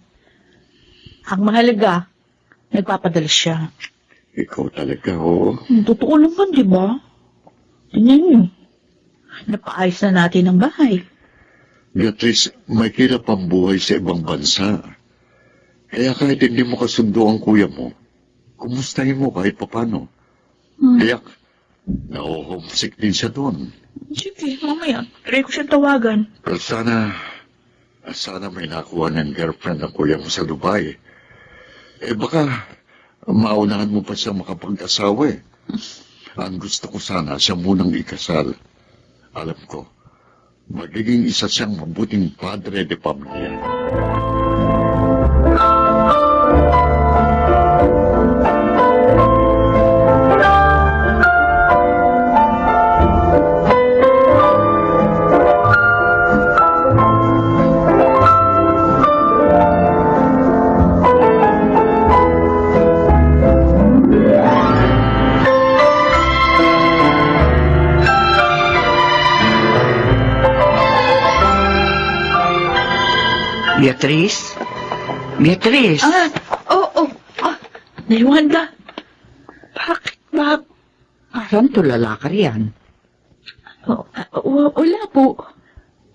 S4: Ang mahalaga, nagpapadala siya.
S2: Ikaw talaga, oo.
S4: Totoo naman, di ba? Tingnan niyo. Napaayos na natin ang bahay.
S2: Beatrice, may kirap ang buhay sa ibang bansa. Kaya kahit hindi mo kasundo ang kuya mo, kumustahin mo kahit papano. Kaya, na-homesick din siya doon.
S4: Sige, mamaya. Try ko siyang tawagan.
S2: Pero sana may nakuha ng girlfriend ng kuya mo sa Dubai. Baka, maunahan mo pa siya makapag-asawa eh. Ang gusto ko sana siya munang ikasal. Alam ko, magiging isa siyang mabuting padre de pamilya.
S7: Beatrice? Beatrice?
S4: Oo. Naiwanda. Bakit ba?
S7: Parang tulala ka riyan.
S4: Wala po.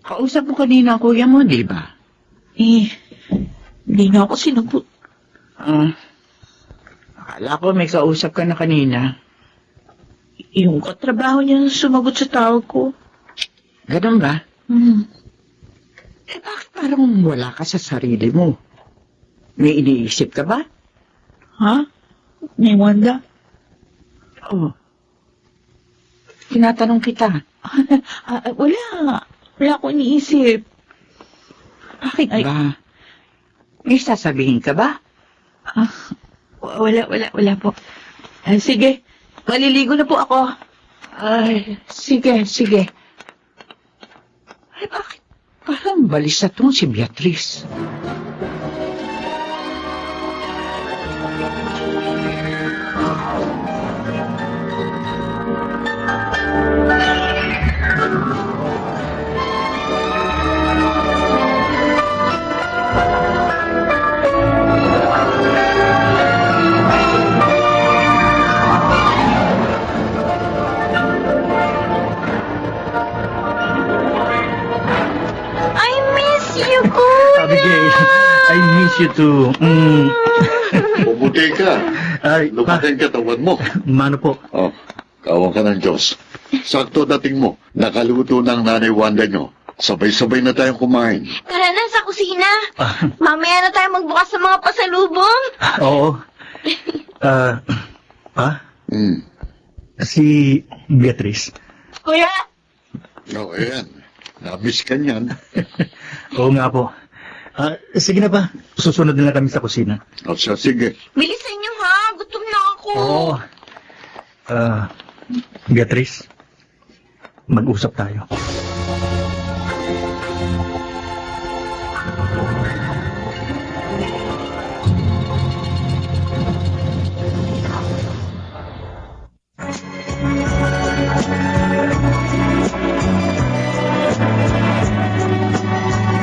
S7: Kausap mo kanina ang kuya mo, di ba?
S4: Hindi na ako sinagot.
S7: Akala ko may kausap ka na kanina.
S4: Yung katrabaho niya sumagot sa tawag ko.
S7: Ganun ba? Bakit parang wala ka sa sarili mo? May iniisip ka ba?
S4: Ha? Naiwanda?
S7: Oo. Tinatanong kita.
S4: Wala. Wala akong iniisip.
S7: Bakit ba? May sasabihin ka ba?
S4: Wala po. Sige. Maliligo na po ako.
S7: Ay, sige. Ay, bakit? Parang balisa tong si Beatrice.
S6: Abigail, I miss you too.
S2: Pumuti ka.
S6: Ay, pa,
S2: Lumaki ang katawan mo.
S6: mano po.
S2: Oh, kawan ka ng Diyos. Sakto dating mo, nakaluto ng nanay Wanda nyo. Sabay-sabay na tayong kumain.
S5: Tara na sa kusina.
S6: Ah,
S5: Mamaya na tayo magbukas ng mga pasalubong.
S6: oo. Pa,
S2: Hmm.
S6: si Beatrice.
S5: Kuya,
S2: Oh, ayan. Namiss ka niyan.
S6: Oo nga po. Sige na ba? Susunod na lang kami sa kusina.
S2: O siya, sige.
S5: bilisan niyo ha. Gutom na ako.
S6: Oo. Beatrice, mag-usap tayo.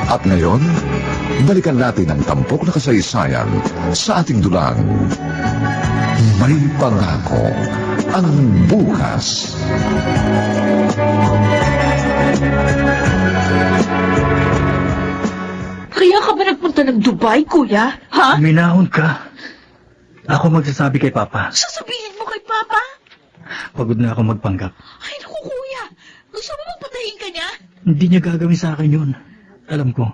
S1: At ngayon, balikan natin ang tampok na kasaysayan sa ating dulang. May pangako ang bukas.
S4: Kaya ka ba nagpunta ng Dubai, kuya? Ha?
S6: Minahon ka. Ako magsasabi kay Papa.
S4: Sasabihin mo kay Papa?
S6: Pagod na ako magpanggap.
S4: Ay, naku, kuya. Gusto mo bang patayin ka niya?
S6: Hindi niya gagawin sa akin yun. Alam ko,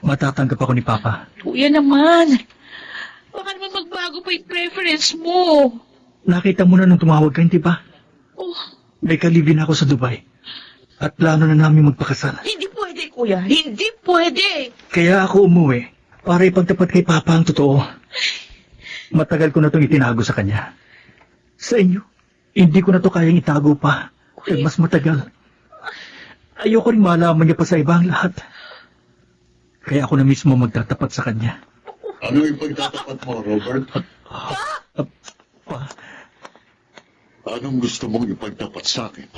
S6: matatanggap ako ni Papa.
S4: Kuya naman. Baka naman magbago pa yung preference mo.
S6: Nakita mo na nung tumawag ka, hindi ba?
S4: Oh,
S6: May kalibin ako sa Dubai. At plano na namin magpakasal.
S4: hindi pwede, kuya. Hindi pwede.
S6: Kaya ako umuwi para ipagtapat kay Papa ang totoo. Matagal ko na itong itinago sa kanya. Sa inyo, hindi ko na to kayang itago pa. Kaya mas matagal. Ayoko rin malaman niya pa sa iba ang lahat. Kaya ako na mismo magtatapat sa kanya.
S2: Ano yung pagtatapat mo, Robert?
S6: Pa,
S2: Anong gusto mong ipagtapat sa akin?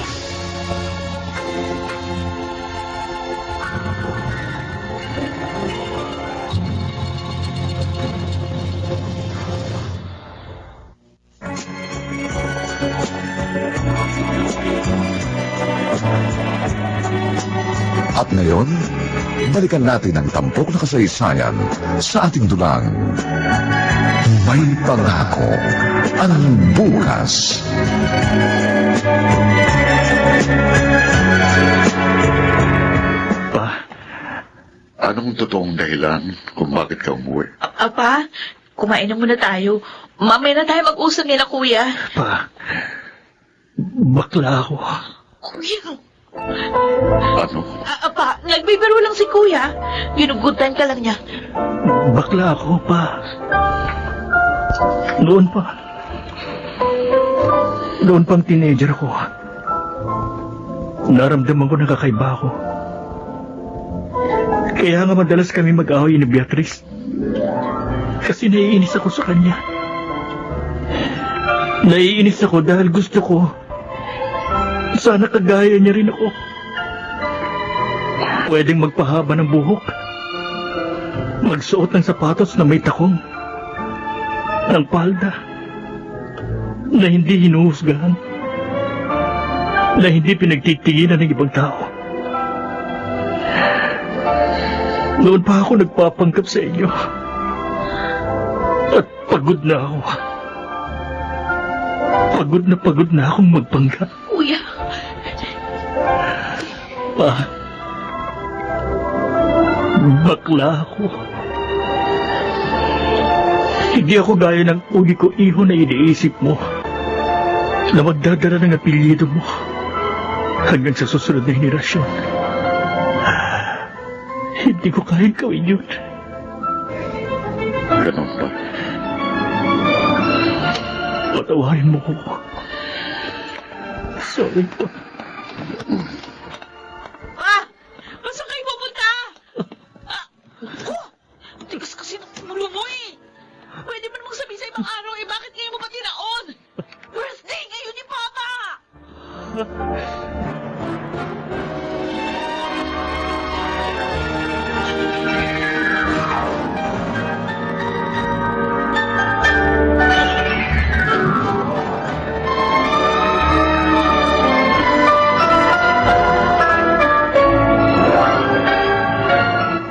S1: At ngayon, balikan natin ang tampok na kasaysayan sa ating dulang. May pangako ang bukas.
S6: pa,
S2: Anong totoong dahilan kung bakit ka umuwi?
S4: Apa, kumain na muna tayo. Mamaya na tayo mag-usap nila, kuya.
S6: pa, bakla ako.
S4: Kuya.
S2: Ano?
S4: Apa, nagbibiro lang si kuya. Ginugutan ka lang niya.
S6: Bakla ako, pa. Noon pa. Noon pang teenager ako. Naramdaman ko na kakaiba ako. Kaya nga madalas kami mag-away ni Beatrice. Kasi naiinis ako sa kanya. Naiinis ako dahil gusto ko. Sana kagaya niya rin ako. Pwedeng magpahaba ng buhok. Magsuot ng sapatos na may takong. Ng palda. Na hindi hinuhusgahan. Na hindi pinagtitinginan ng ibang tao. Noon pa ako nagpapanggap sa inyo. At pagod na ako. Pagod na akong magpanggap.
S4: Kuya.
S6: Pa, bakla ako. Hindi ako gaya ng uli ko iho na iniisip mo na magdadala ng apelyido mo hanggang sa susunod na henerasyon. Hindi ko kayang gawin yun.
S2: Ganon ba?
S6: Patawarin mo ko. Sorry po.
S4: Saan kayo pupunta? Tigas kasi ng ulo mo eh. Pwede mo namang sabihin sa ibang araw eh, bakit ngayon mo pa tinaon? Birthday ngayon ni Papa!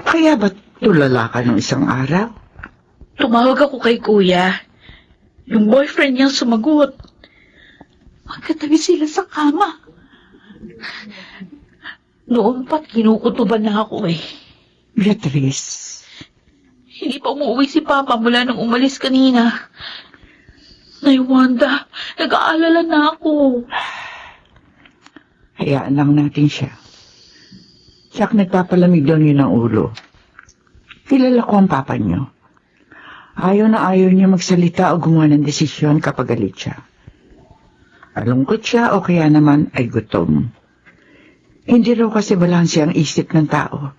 S4: Kaya ba't
S7: Tulala ka nung isang araw.
S4: Tumawag ako kay kuya. Yung boyfriend niyang sumagot. Magkatabi sila sa kama. Noon pa't kinukutuban na ako eh.
S7: Beatrice,
S4: Hindi pa umuwi si Papa mula nung umalis kanina. Nay Wanda, nag-aalala na ako.
S7: hayaan lang natin siya. Siyak nagpapalamig lang yun ang ulo. Kilala ko ang papa niyo. Ayaw na ayaw niya magsalita o gumawa ng desisyon kapag galit siya. Alungkot siya o kaya naman ay gutom. Hindi raw kasi balanse ang isip ng tao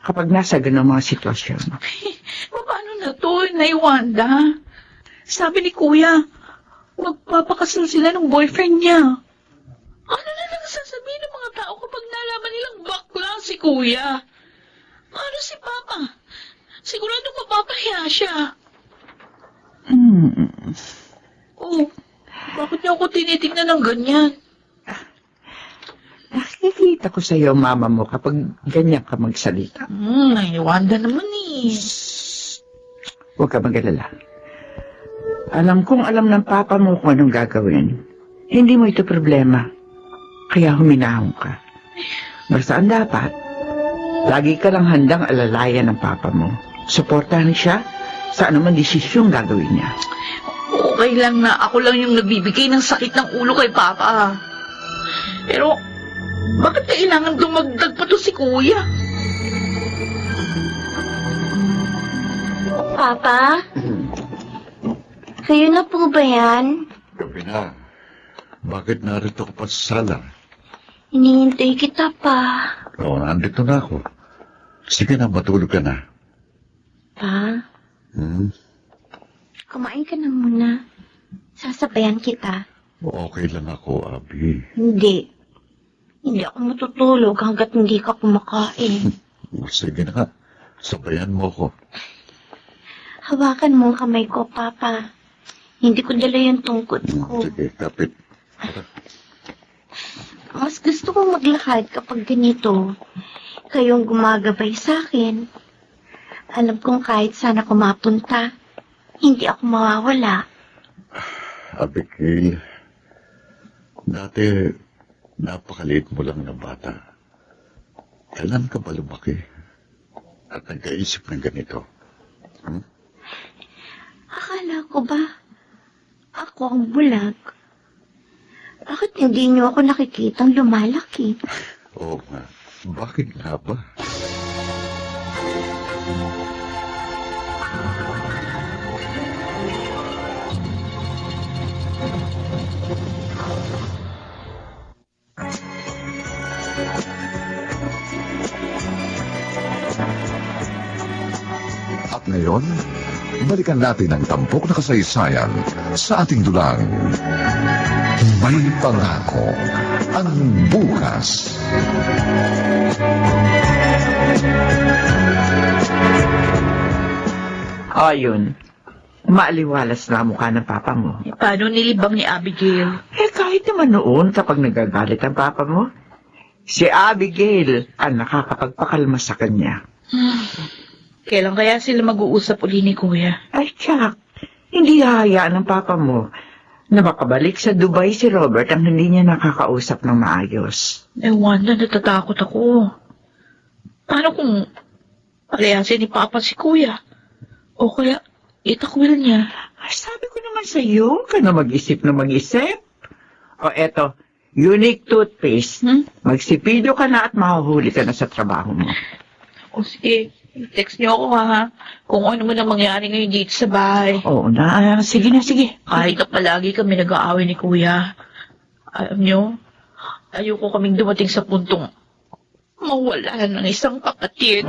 S7: kapag nasa ganung mga sitwasyon.
S4: Paano na to, Nay Wanda? Sabi ni Kuya, magpapakasal sila ng boyfriend niya. Ano na lang sasabihin ng mga tao kapag nalaman nilang bakla si Kuya? Ano si Papa? Sigurado mapapahiya siya. Oh, bakit niyo ako tinitingnan ng ganyan?
S7: Nakikita ko sa iyo, mama mo, kapag ganyan ka magsalita.
S4: Nay Wanda naman eh.
S7: Huwag ka mag-alala. Alam kong alam ng papa mo kung anong gagawin. Hindi mo ito problema. Kaya huminahon ka. Basta ang dapat, lagi ka lang handang alalayan ng papa mo. Suportahan siya sa anumang desisyong gagawin niya.
S4: Okay lang na ako lang yung nagbibigay ng sakit ng ulo kay Papa. Pero, bakit kailangan dumagdag pa to si Kuya?
S5: Papa? Kayo na po ba yan?
S2: Gabi na. Bakit narito ka pa sa sala?
S5: Hinihintay kita pa.
S2: Oo, nandito na ako. Sige na, matulog ka na.
S5: Pa? Kumain ka na muna. Sasabayan kita.
S2: Okay lang ako, Abi.
S5: Hindi. Hindi ako matutulog hanggat hindi ka kumakain.
S2: Sige na, sabayan mo ko.
S5: Hawakan mo ang kamay ko, Papa. Hindi ko dala yung tungkod ko.
S2: Sige, kapit.
S5: Mas gusto kong maglakad kapag ganito. Kayong gumagabay sa akin. Alam kong kahit saan ako mapunta, hindi ako mawawala.
S2: Abigail, dati napakaliit mo lang na bata. Kailan ka ba lumaki? At nagkaisip ng ganito?
S5: Akala ko ba, ako ang bulag? Bakit hindi niyo ako nakikitang lumalaki?
S2: Oo nga. Bakit nga ba?
S1: At ngayon, balikan natin ang tampok na kasaysayan sa ating dulang. May pangako ang bukas.
S7: Ayun, maaliwalas na ang mukha ng papa mo.
S4: Paano nilibang ni Abigail?
S7: Kahit naman noon kapag nagagalit ang papa mo, si Abigail ang nakakapagpakalma sa kanya.
S4: Kailan kaya sila mag-uusap uli ni Kuya?
S7: Ay, Chuck, hindi hahayaan ng papa mo na makabalik sa Dubai si Robert ang hindi niya nakakausap ng maayos.
S4: Wanda, natatakot ako. Paano kung palayasin ni Papa si Kuya? O kaya itakwil niya?
S7: Sabi ko naman sa iyo, ka na mag-isip na mag-isip. O eto, unique toothpaste. Magsipilyo ka na at mahuhuli ka na sa trabaho mo.
S4: O sige, text niyo ako ha. Kung ano man ang mangyari ngayon dito sa bahay.
S7: Oo na, sige na, sige.
S4: Kahit na palagi kami nag-aaway ni Kuya. Alam niyo, ayoko kaming dumating sa puntong mawala ng isang kapatid.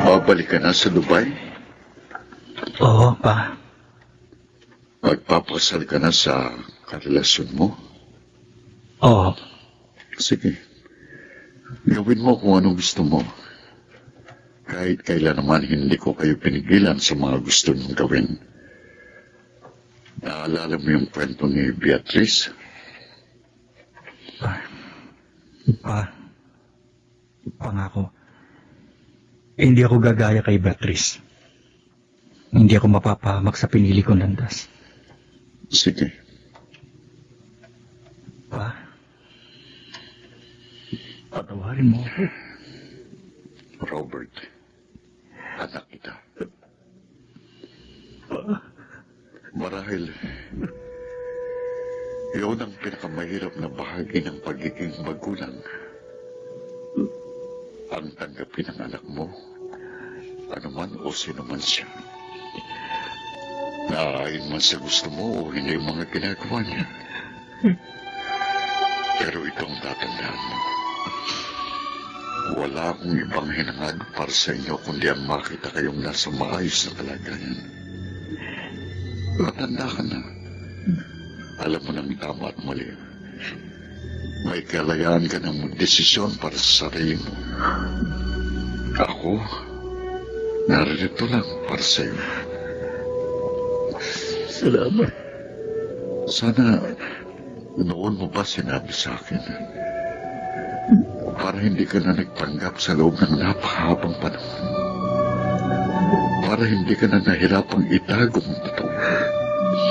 S2: Babalik ka na sa Dubai?
S6: Oo, pa.
S2: Magpapasal ka na sa karelasyon mo?
S6: Oo.
S2: Sige. Gawin mo kung anong gusto mo. Kahit kailan naman hindi ko kayo pinigilan sa mga gusto niyong gawin. Naalala mo yung kwento ni Beatrice?
S6: Pangako. Hindi ako gagaya kay Beatrice. Hindi ako mapapahamak sa pinili kong landas.
S2: Sige.
S6: Patawarin mo ako.
S2: Robert, anak kita. Marahil, yun ang pinakamahirap na bahagi ng pagiging magulang. Ang tanggapin ng anak mo, anuman o sino man siya. Naaayon man sa gusto mo o hindi yung mga ginagawa niya. Pero itong tatandaan mo, wala akong ibang hinangad para sa inyo kundi ang makita kayong nasa maayos na kalagayan. Matanda ka na. Alam mo ng tama at mali. May kalayaan ka ng desisyon para sa sarili mo. Ako, narito lang para sa iyo.
S6: Salamat.
S2: Sana noon mo pa sinabi sa akin para hindi ka na nagpanggap sa loob ng napakahabang panahon. Para hindi ka na nahirapang itago ang totoo.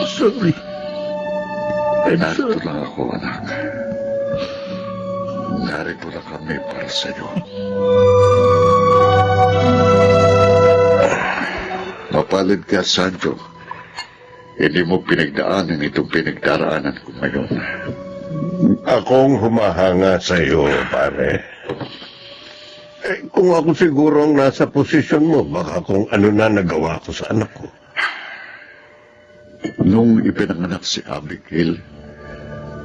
S6: Sorry.
S2: Narito lang ako, anak. Narito lang kami para sa iyo. Mapalad ka, Sancho. Hindi mo pinagdaanan itong pinagdaraanan ko ngayon.
S3: Akong humahanga sa iyo, pare. Kung ako siguro ang nasa posisyon mo, baka kung ano na nagawa ko sa anak ko.
S2: Nung ipinanganak si Abigail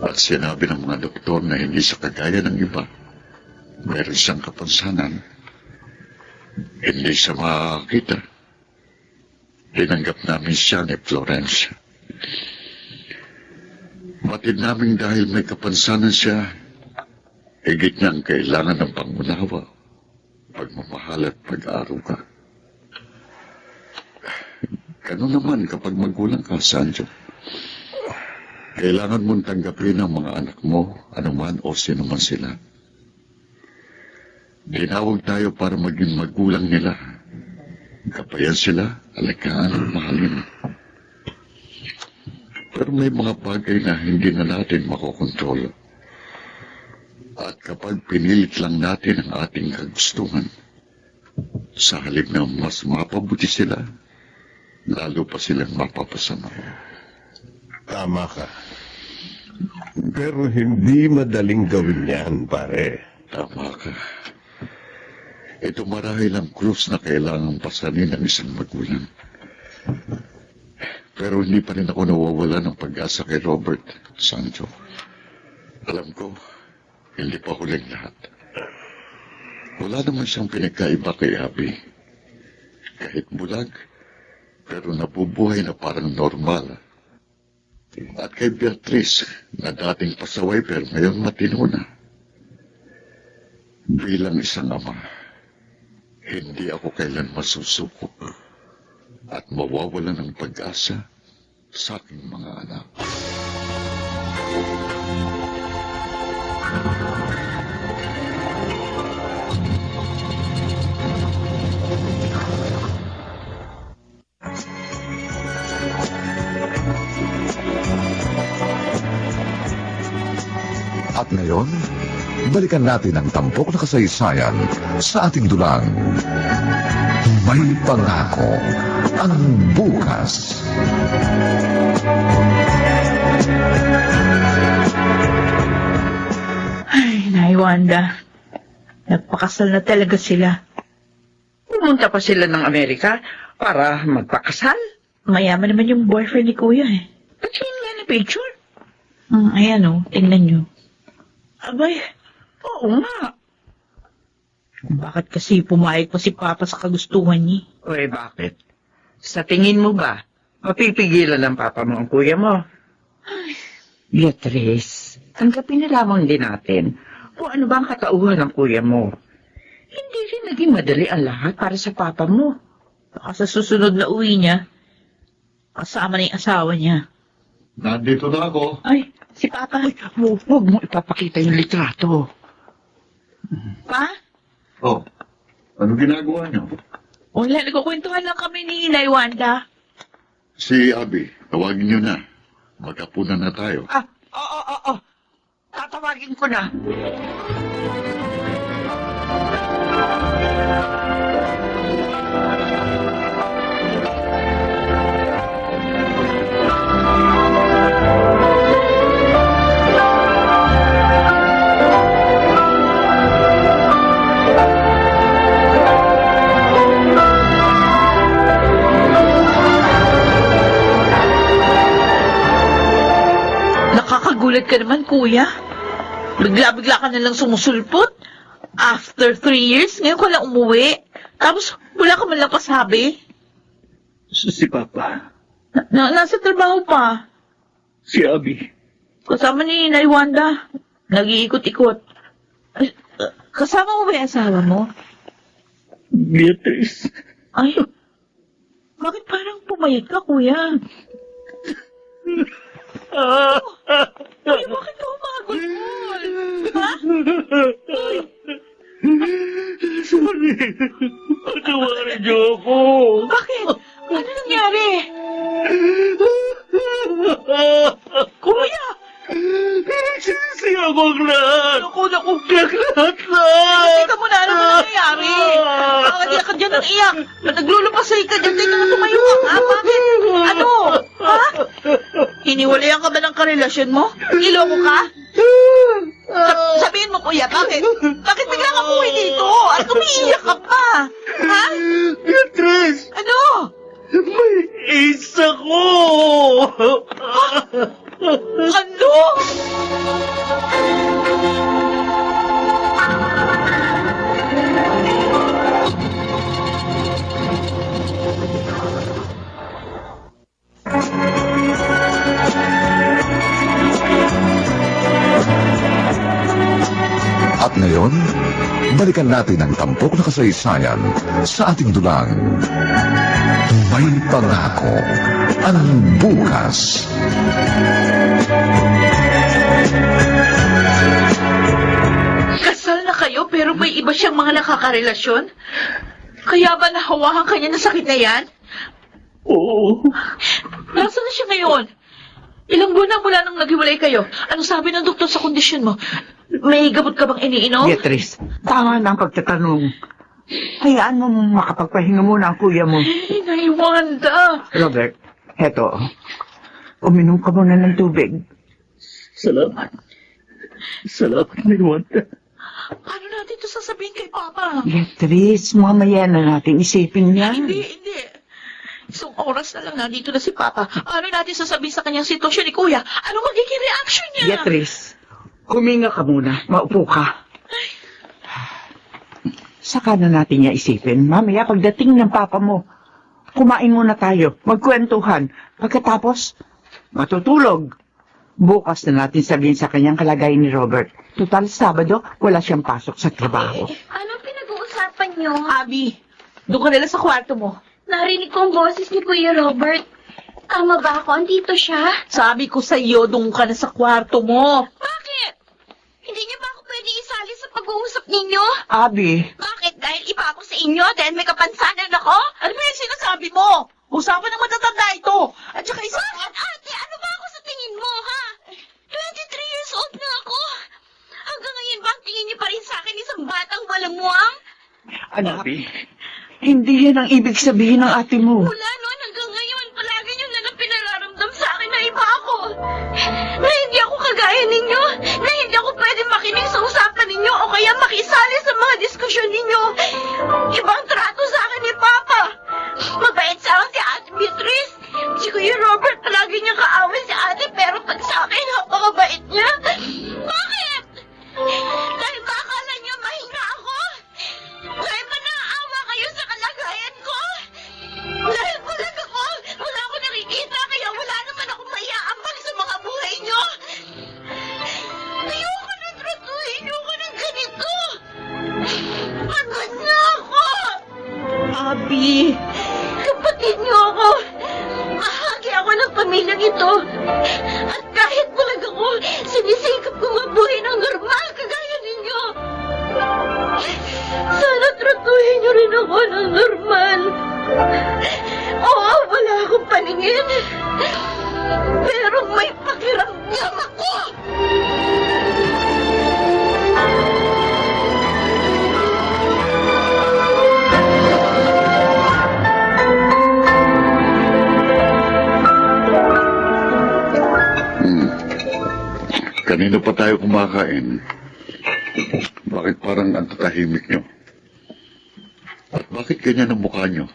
S2: at sinabi ng mga doktor na hindi siya kagaya ng iba, meron siyang kapansanan, hindi siya makakita. Tinanggap namin siya ni Florencia. Batid namin dahil may kapansanan siya, higit niyang kailangan ng pangunawa, pagmamahal at pag-aaruga. Ganun naman kapag magulang ka, Sancho. Kailangan mong tanggapin ang mga anak mo, anuman o sino man sila. Tinawag tayo para maging magulang nila. Kapayan sila, alagaan at mahalin. Pero may mga bagay na hindi na natin makokontrol. At kapag pinilit lang natin ang ating kagustuhan, sa halip na mas mapabuti sila, lalo pa silang mapapasama.
S3: Tama ka. Pero hindi madaling gawin yan, pare.
S2: Tama ka. Ito marahil ang krus na kailangang pasanin ng isang magulang. Pero hindi pa rin ako nawawala ng pag-asa kay Robert, Sancho. Alam ko, hindi pa huling lahat. Wala naman siyang pinagkaiba kay Abby. Kahit bulag, pero nabubuhay na parang normal. At kay Beatrice, na dating pasaway pero ngayon matino na. Bilang isang ama, hindi ako kailan masusuko at mawawala ng pag-asa sa aking mga anak.
S1: At ngayon, balikan natin ang tampok na kasaysayan sa ating dulang. May pangako ang bukas.
S4: Ay, Nay Wanda. Nagpakasal na talaga sila.
S7: Pumunta pa sila ng Amerika para magpakasal.
S4: Mayaman naman yung boyfriend ni Kuya eh.
S7: Patingin nga na picture.
S4: Ayan o, tingnan nyo.
S7: Abay, oo nga.
S4: Bakit kasi pumayag pa si Papa sa kagustuhan niya?
S7: Uy, bakit? Sa tingin mo ba, mapipigilan ng papa mo ang kuya mo? Beatrice, tanggapin na lamang din natin kung ano ba ang katauhan ng kuya mo. Hindi rin naging madali ang lahat para sa papa mo.
S4: Baka sa susunod na uwi niya, kasama na yung asawa niya.
S2: Nandito na ako.
S4: Ay, si Papa.
S7: Huwag mo ipapakita yung litrato.
S4: Pa?
S2: Oh, ano ginagawa niyo?
S4: Wala, nagkukwentuhan lang kami ni Inay Wanda.
S8: Si Abby, tawagin niyo na. Magkapunan na tayo.
S7: Oo. Tatawagin ko na.
S4: Nakakagulat ka naman, kuya. Bigla-bigla ka nalang sumusulpot. After 3 years, ngayon ka lang umuwi. Tapos, wala ka man lang pasabi.
S6: Si Papa,
S4: Nasa trabaho pa.
S6: si Abby,
S4: Kasama ni Inay Wanda. Nag-iikot-ikot. Ay, kasama mo ba yung asawa mo?
S6: Beatrice.
S4: Ay, bakit parang pumayat ka, kuya? Kuya, bakit ka humagulgol? Ha? Uy,
S6: Sorry. Patawarin niyo ako.
S4: bakit? Ano nangyari? Kuya!
S6: Nagsisi akong lahat.
S4: Naku.
S6: Lahat.
S4: Teka muna, ano ba nangyayari? Bakit ka dyan ng iyak? Naglulupasay ka dyan, teka na tumayo ka, ha? Bakit? Ano? Ha? Hiniwalayan ka ba ng karelasyon mo? Iloko ka? Sabihin mo, kuya, bakit? Bakit bigla ka umuwi dito? At umiiyak ka pa? Ha?
S6: Beatrice,
S4: Ano?
S6: may isa ko.
S4: Ano?
S1: At ngayon, balikan natin ang tampok na kasaysayan sa ating dulang. May pangako ang bukas.
S4: Kasal na kayo pero may iba siyang mga nakakarelasyon? Kaya ba nahawakan kanya ng sakit na yan?
S6: Oo.
S4: Nasaan na siya ngayon? Ilang buwan na mula nang naghiwalay kayo? Anong sabi ng doktor sa kondisyon mo? May gamot ka bang iniinom?
S7: Beatrice, tama na ang pagtatanong. Hayaan mo makapagpahinga muna ang kuya mo.
S4: Inay Wanda!
S7: Robert, heto. Uminom ka muna ng tubig.
S6: Salamat. Salamat na Wanda.
S4: Paano natin ito sasabihin kay Papa?
S7: Beatrice, mamaya na natin isipin yan.
S4: Hindi. Isang oras na lang nandito na si Papa. Ano natin sasabihin sa kanyang sitwasyon ni Kuya? Ano magiging reaction niya?
S7: Beatrice, huminga ka muna. Maupo ka. Saka na natin niya isipin. Mamaya pagdating ng papa mo, kumain muna tayo. Magkwentuhan. Pagkatapos, matutulog. Bukas na natin sabihin sa kanyang kalagayan ni Robert. Total, Sabado, wala siyang pasok sa trabaho.
S5: Anong pinag-uusapan niyo?
S4: Abby, doon ka nila sa kwarto mo.
S5: Narinig ko ang boses ni Kuya Robert. Tama ba ako? Andito siya?
S4: Sabi ko sa iyo, doon ka na sa kwarto mo.
S5: Bakit? Hindi niyo ba ako pwede isali sa pag-uusap ninyo?
S7: Abby,
S5: Bakit? Dahil iba ako sa inyo? Dahil may kapansanan ako?
S4: Ano ba yung sinasabi mo? Usapan ng matatanda ito. At saka isa...
S5: Bakit, ate? Ano ba ako sa tingin mo, ha? 23 years old na ako. Hanggang ngayon ba ang tingin niyo pa rin sa akin isang batang malamuang?
S7: anak, hindi yan ang ibig sabihin ng ate mo.
S5: Mula noon hanggang ngayon, palagi niyo na lang pinararamdam sa akin na iba ako. Na hindi ako kagaya ninyo. Na hindi ako pwede makinig sa usapan ninyo o kaya makisali sa mga diskusyon ninyo. Ibang trato sa akin ni Papa. Mabait sa akin si Ate Beatrice. Si Kuya Robert palagi niya kaaway si Ate pero pag sa akin, napakabait niya. Bakit? Dahil ba akala niyo mahinga ako? Dahil ba naaawa kayo sa kalagayan ko? Dahil bulag ako, wala ako nakikita kaya wala naman akong maiaambag sa mga buhay niyo. pamilyang ito. At kahit bulag ako, sinisikap ko mabuhay ng normal kagaya ninyo. Sana tratuhin niyo rin ako ng normal. Oo, wala akong paningin. Pero may pakiramdam ako.
S8: Kanino pa tayo kumakain? Bakit parang ang tatahimik nyo? At bakit ganyan ang mukha nyo?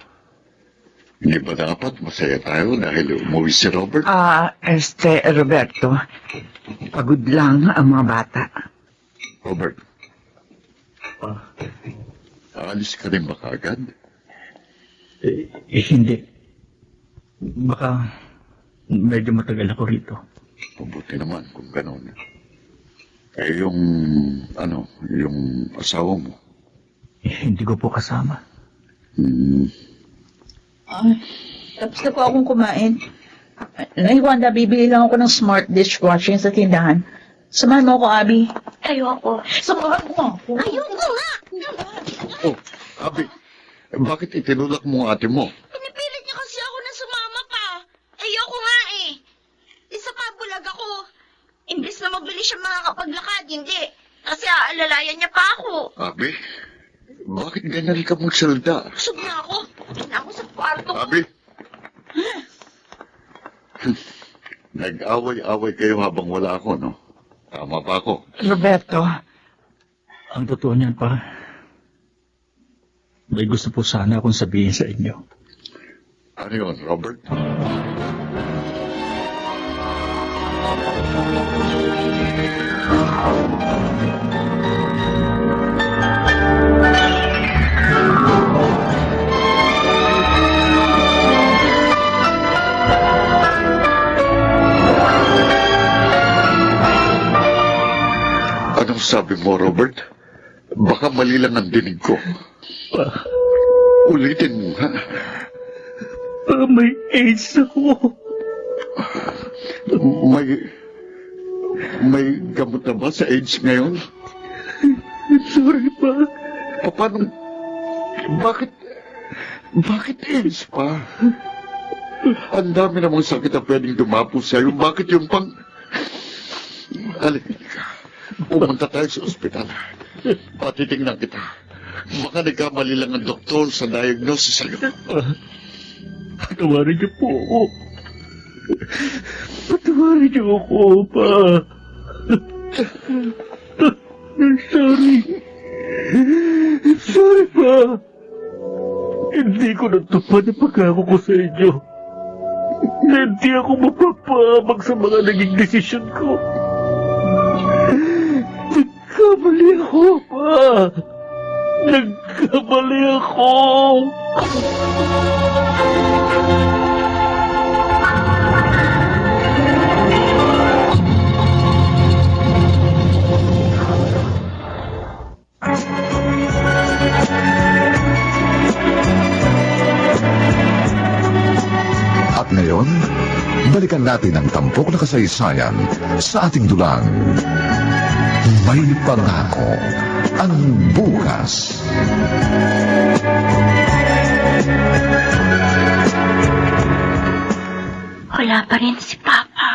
S8: Hindi ba dapat masaya tayo dahil umuwi si Robert?
S7: Roberto, pagod lang ang mga bata.
S8: Robert, aalis ka rin ba kaagad?
S6: Hindi. Baka medyo matagal ako rito.
S8: Mabuti naman kung gano'n. Yung asawa mo.
S6: Hindi ko po kasama.
S4: Tapos na po akong kumain. Wanda, bibili lang ako ng smart dishwashing sa tindahan. Samahan mo ako, Abby.
S5: Ayoko.
S4: Samahan mo ako.
S5: Ayoko nga!
S8: Oh, Abi, bakit itinulak mo ang ate mo?
S5: Pinipilit niya kasi ako na sumama pa. Ayoko nga eh. Isa pa, bulag ako. Imbes na mabili siya makakapaglakad, hindi. Kasi aalalayan niya pa ako.
S8: Abi, bakit ganyan ka magsalda?
S5: Busog na ako. Punta na ako sa kwarto ko.
S8: Abi! Nag-away-away kayo habang wala ako, no? Tama ba ako?
S7: Roberto,
S6: Ang totoo niyan pa, may gusto po sana akong sabihin sa inyo.
S8: Ano yun, Robert? Anong sabi mo, Robert? Baka mali lang ang dinig ko. Ulitin mo, ha?
S6: May AIDS ako.
S8: May gamot na ba sa AIDS ngayon?
S6: Sorry pa.
S8: Paano? Bakit AIDS pa? Ang dami namang sakit na pwedeng dumapo sa'yo. Bakit yung pang... Halika. Pumunta tayo sa ospital. Patitingnan kita. Baka nagkamali lang ang doktor sa diagnosis sa'yo.
S6: Patawarin niyo po ako. Patawarin niyo ako, pa. Sorry. Sorry, pa. Hindi ko natupad ang pagkako ko sa inyo. Hindi ako mapapabag sa mga naging desisyon ko. Nagkamali ako, pa. Nagkamali ako.
S1: At ngayon, balikan natin ang tampok na kasaysayan sa ating dulang. May pangako ang bukas.
S5: Wala pa rin si Papa.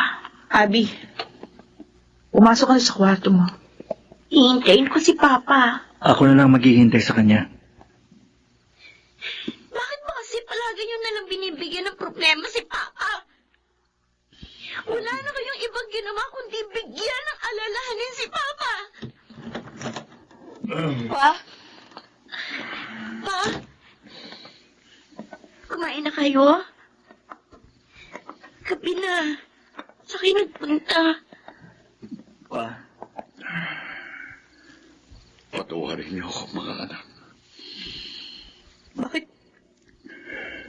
S4: Abby, pumasok ka na sa kwarto mo.
S5: Hihintayin ko si Papa.
S6: Ako na lang maghihintay sa kanya.
S5: Bakit ba kasi palagi niyo nalang binibigyan ng problema si Papa? Wala na kayong ibang ginawa kundi bigyan ng alalahanin si Papa. Pa? Pa? Kumain na kayo? Gabi na. Sa kayo nagpunta.
S6: Pa.
S8: Patawarin niyo ako, mga anak.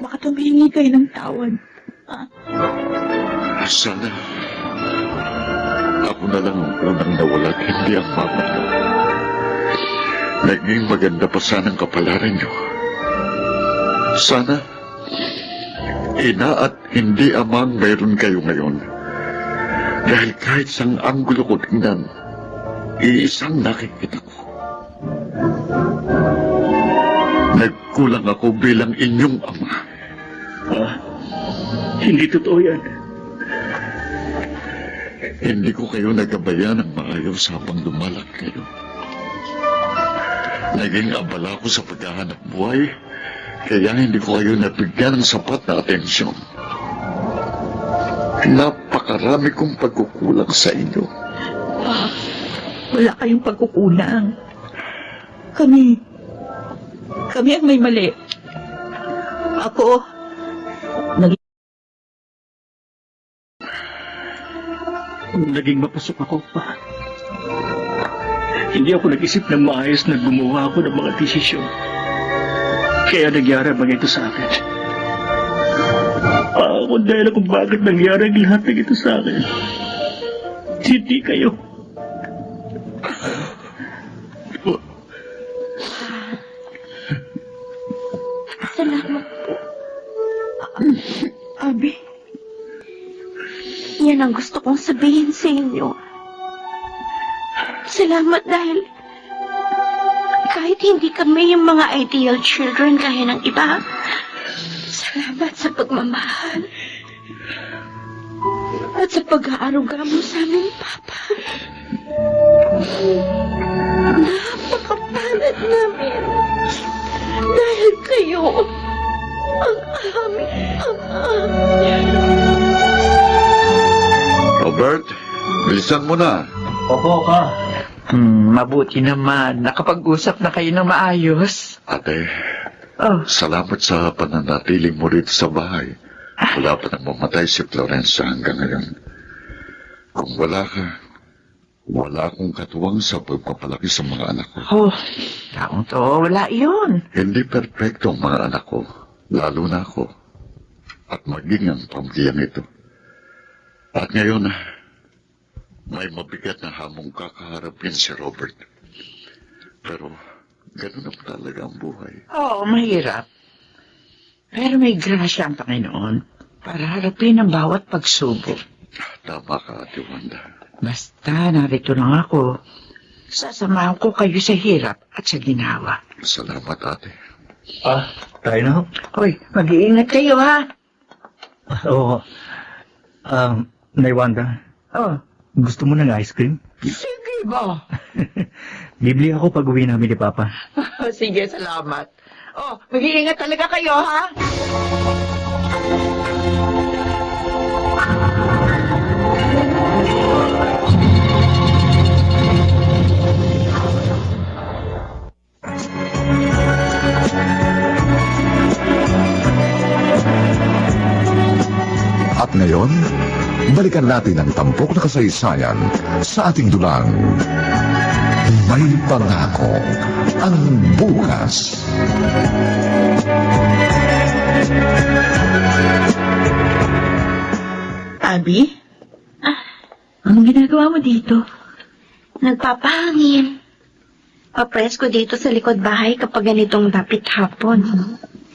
S4: Bakit humihingi kayo ng tawad?
S8: Sana ako na lang ang unang nawala at hindi ang mama niyo. Naging maganda pa sana ang kapalaran niyo. Sana ina at hindi ama ang meron kayo ngayon. Dahil kahit sang anggulo ko tingnan, iisang nakikita ko. Nagkulang ako bilang inyong ama.
S6: Hindi totoo yan.
S8: Hindi ko kayo nagabayan ng maayos habang lumalak kayo. Naging abala ko sa paghahanap buhay, kaya hindi ko kayo nabigyan ng sapat na atensyon. Napakarami kong pagkukulang sa inyo.
S4: Wala kayong pagkukulang. Kami ang may mali. Ako,
S6: Naging mapasok ako pa. Hindi ako nag-isip ng maayos na gumawa ako ng mga desisyon. Kaya nangyari ang mga ito sa akin. Ako dahil kung bakit nangyari ang lahat ng ito sa akin. Hindi kayo.
S5: Salamat po.
S4: Abi,
S5: Yan ang gusto kong sabihin sa inyo. Salamat dahil kahit hindi kami yung mga ideal children kaya ng iba, salamat sa pagmamahal at sa pag-aaruga mo sa amin, Papa. Napakapalad namin dahil kayo ang aming ama.
S8: Robert, bilisan mo na.
S7: Opo ka. Mabuti naman. Nakapag-usap na kayo ng maayos.
S8: Ate,
S7: Oh,
S8: salamat sa pananatiling mo rito sa bahay. Wala pa nang mamatay si Florencia hanggang ngayon. Kung wala ka, wala akong katuwang sa pagpapalaki sa mga anak ko.
S7: oh, taong to, wala yun.
S8: Hindi perpekto ang mga anak ko, lalo na ako, at maging ang pamilyang ito. At ngayon, may mabigat na hamong kakaharapin si Robert. Pero, ganun na talaga ang buhay.
S7: Oo, mahirap. Pero may grasya ang Panginoon para harapin ang bawat pagsubok.
S8: Tama ka, Ate Wanda.
S7: Basta narito lang ako. Sasamahan ko kayo sa hirap at sa ginawa.
S8: Salamat, Ate.
S6: Tayo na ho.
S7: Hoy, mag-iingat kayo, ha?
S6: Oo. Nay Wanda,
S7: Oh,
S6: gusto mo ng ice cream?
S7: sige ba?
S6: Bibili ako pag uwi namin ni Papa.
S7: Sige, salamat. Oh, mag-iingat talaga kayo, ha?
S1: At ngayon, balikan natin ang tampok na kasaysayan sa ating dulang. May pangako ang bukas.
S4: Abi? Anong ginagawa mo dito?
S5: Nagpapahangin. Papresko dito sa likod bahay kapag ganitong dapit hapon.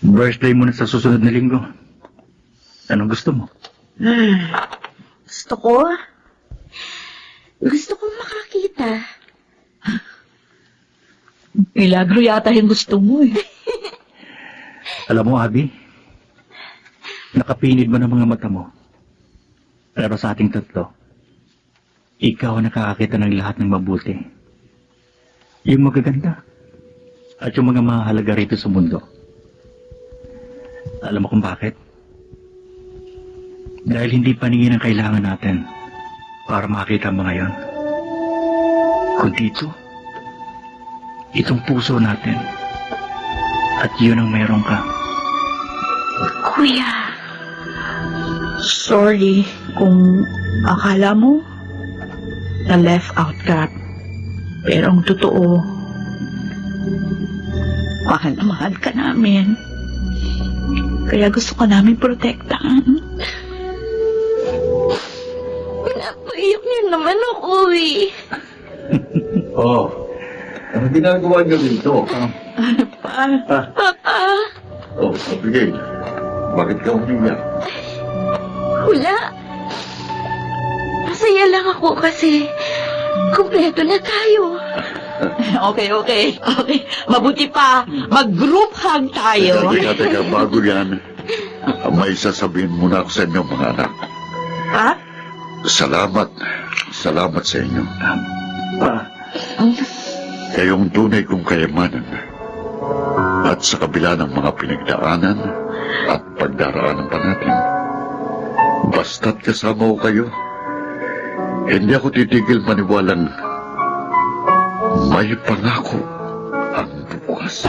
S6: Birthday mo na sa susunod na linggo. Anong gusto mo?
S5: Gusto ko? Gusto kong makakita.
S4: Milagro yata yung gusto mo eh.
S6: Alam mo, Abby, nakapinid mo ng mga mata mo. Pero sa ating tatlo, ikaw ang nakakakita ng lahat ng mabuti. Yung magaganda at yung mga mahalaga rito sa mundo. Alam mo kung bakit? Dahil hindi paningin ang kailangan natin para makita ang mga yon. Kundi itong puso natin. At yun ang mayroon ka.
S5: Kuya,
S4: Sorry kung akala mo na left out ka. Pero ang totoo, mahal na mahal ka namin. Kaya gusto ka namin protektahan.
S5: napaiyak niyo naman ako eh.
S3: Oh, ano ginagawa niyo dito?
S4: Pa,
S5: Papa,
S8: Oh, Abigail, Bakit ka umiyak?
S5: Wala. Masaya lang ako kasi kumpleto na tayo.
S4: Okay. Mabuti pa. Mag-group hug tayo.
S8: Teka, bago yan. May sasabihin muna ako sa inyo, mga anak.
S4: Ha?
S8: Salamat sa inyo. Kayong tunay kong kayamanan. At sa kabila ng mga pinagdaanan at pagdaraanan pa natin, basta't kasama ko kayo, hindi ako titigil maniwalang may pangako ang bukas.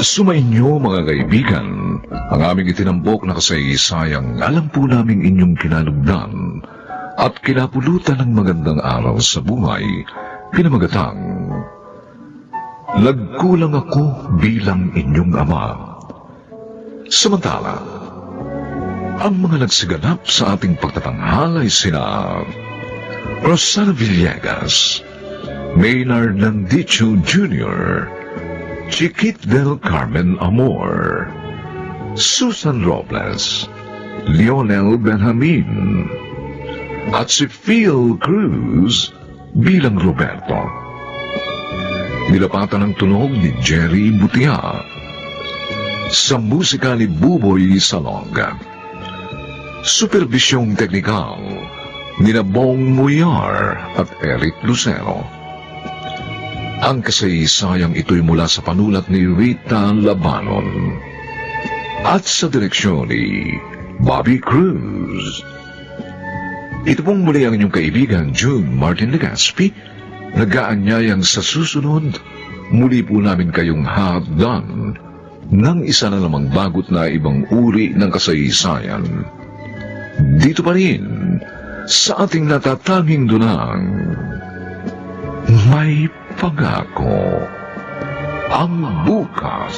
S1: Sumainyo mga kaibigan, ang aming itinambok na kasaysayang alam po naming inyong kinalugdan at kinapulutan ng magandang araw sa buhay, pinamagatang Nagkulang ako bilang inyong ama. Samantala, ang mga nagsiganap sa ating pagtatanghalay sina Rosana Villegas, Maynard Landicho Jr., Chiquit del Carmen Amor, Susan Robles, Lionel Benjamin, at si Phil Cruz bilang Roberto. Nilapatan ng tunog ni Jerry Butia. Sa musika ni Buboy Salong. Supervisyong teknikal ni Bong Muyar at Eric Lucero. Ang kasaysayang ito'y mula sa panulat ni Rita Labanon at sa direksyon ni Bobby Cruz. Ito pong muli ang inyong kaibigan June Martin Legaspi, nag-aanyayang sa susunod, muli po namin kayong hagdan ng isa na namang bagot na ibang uri ng kasaysayan. Dito pa rin sa ating natatanging dunang may pangako ang bukas.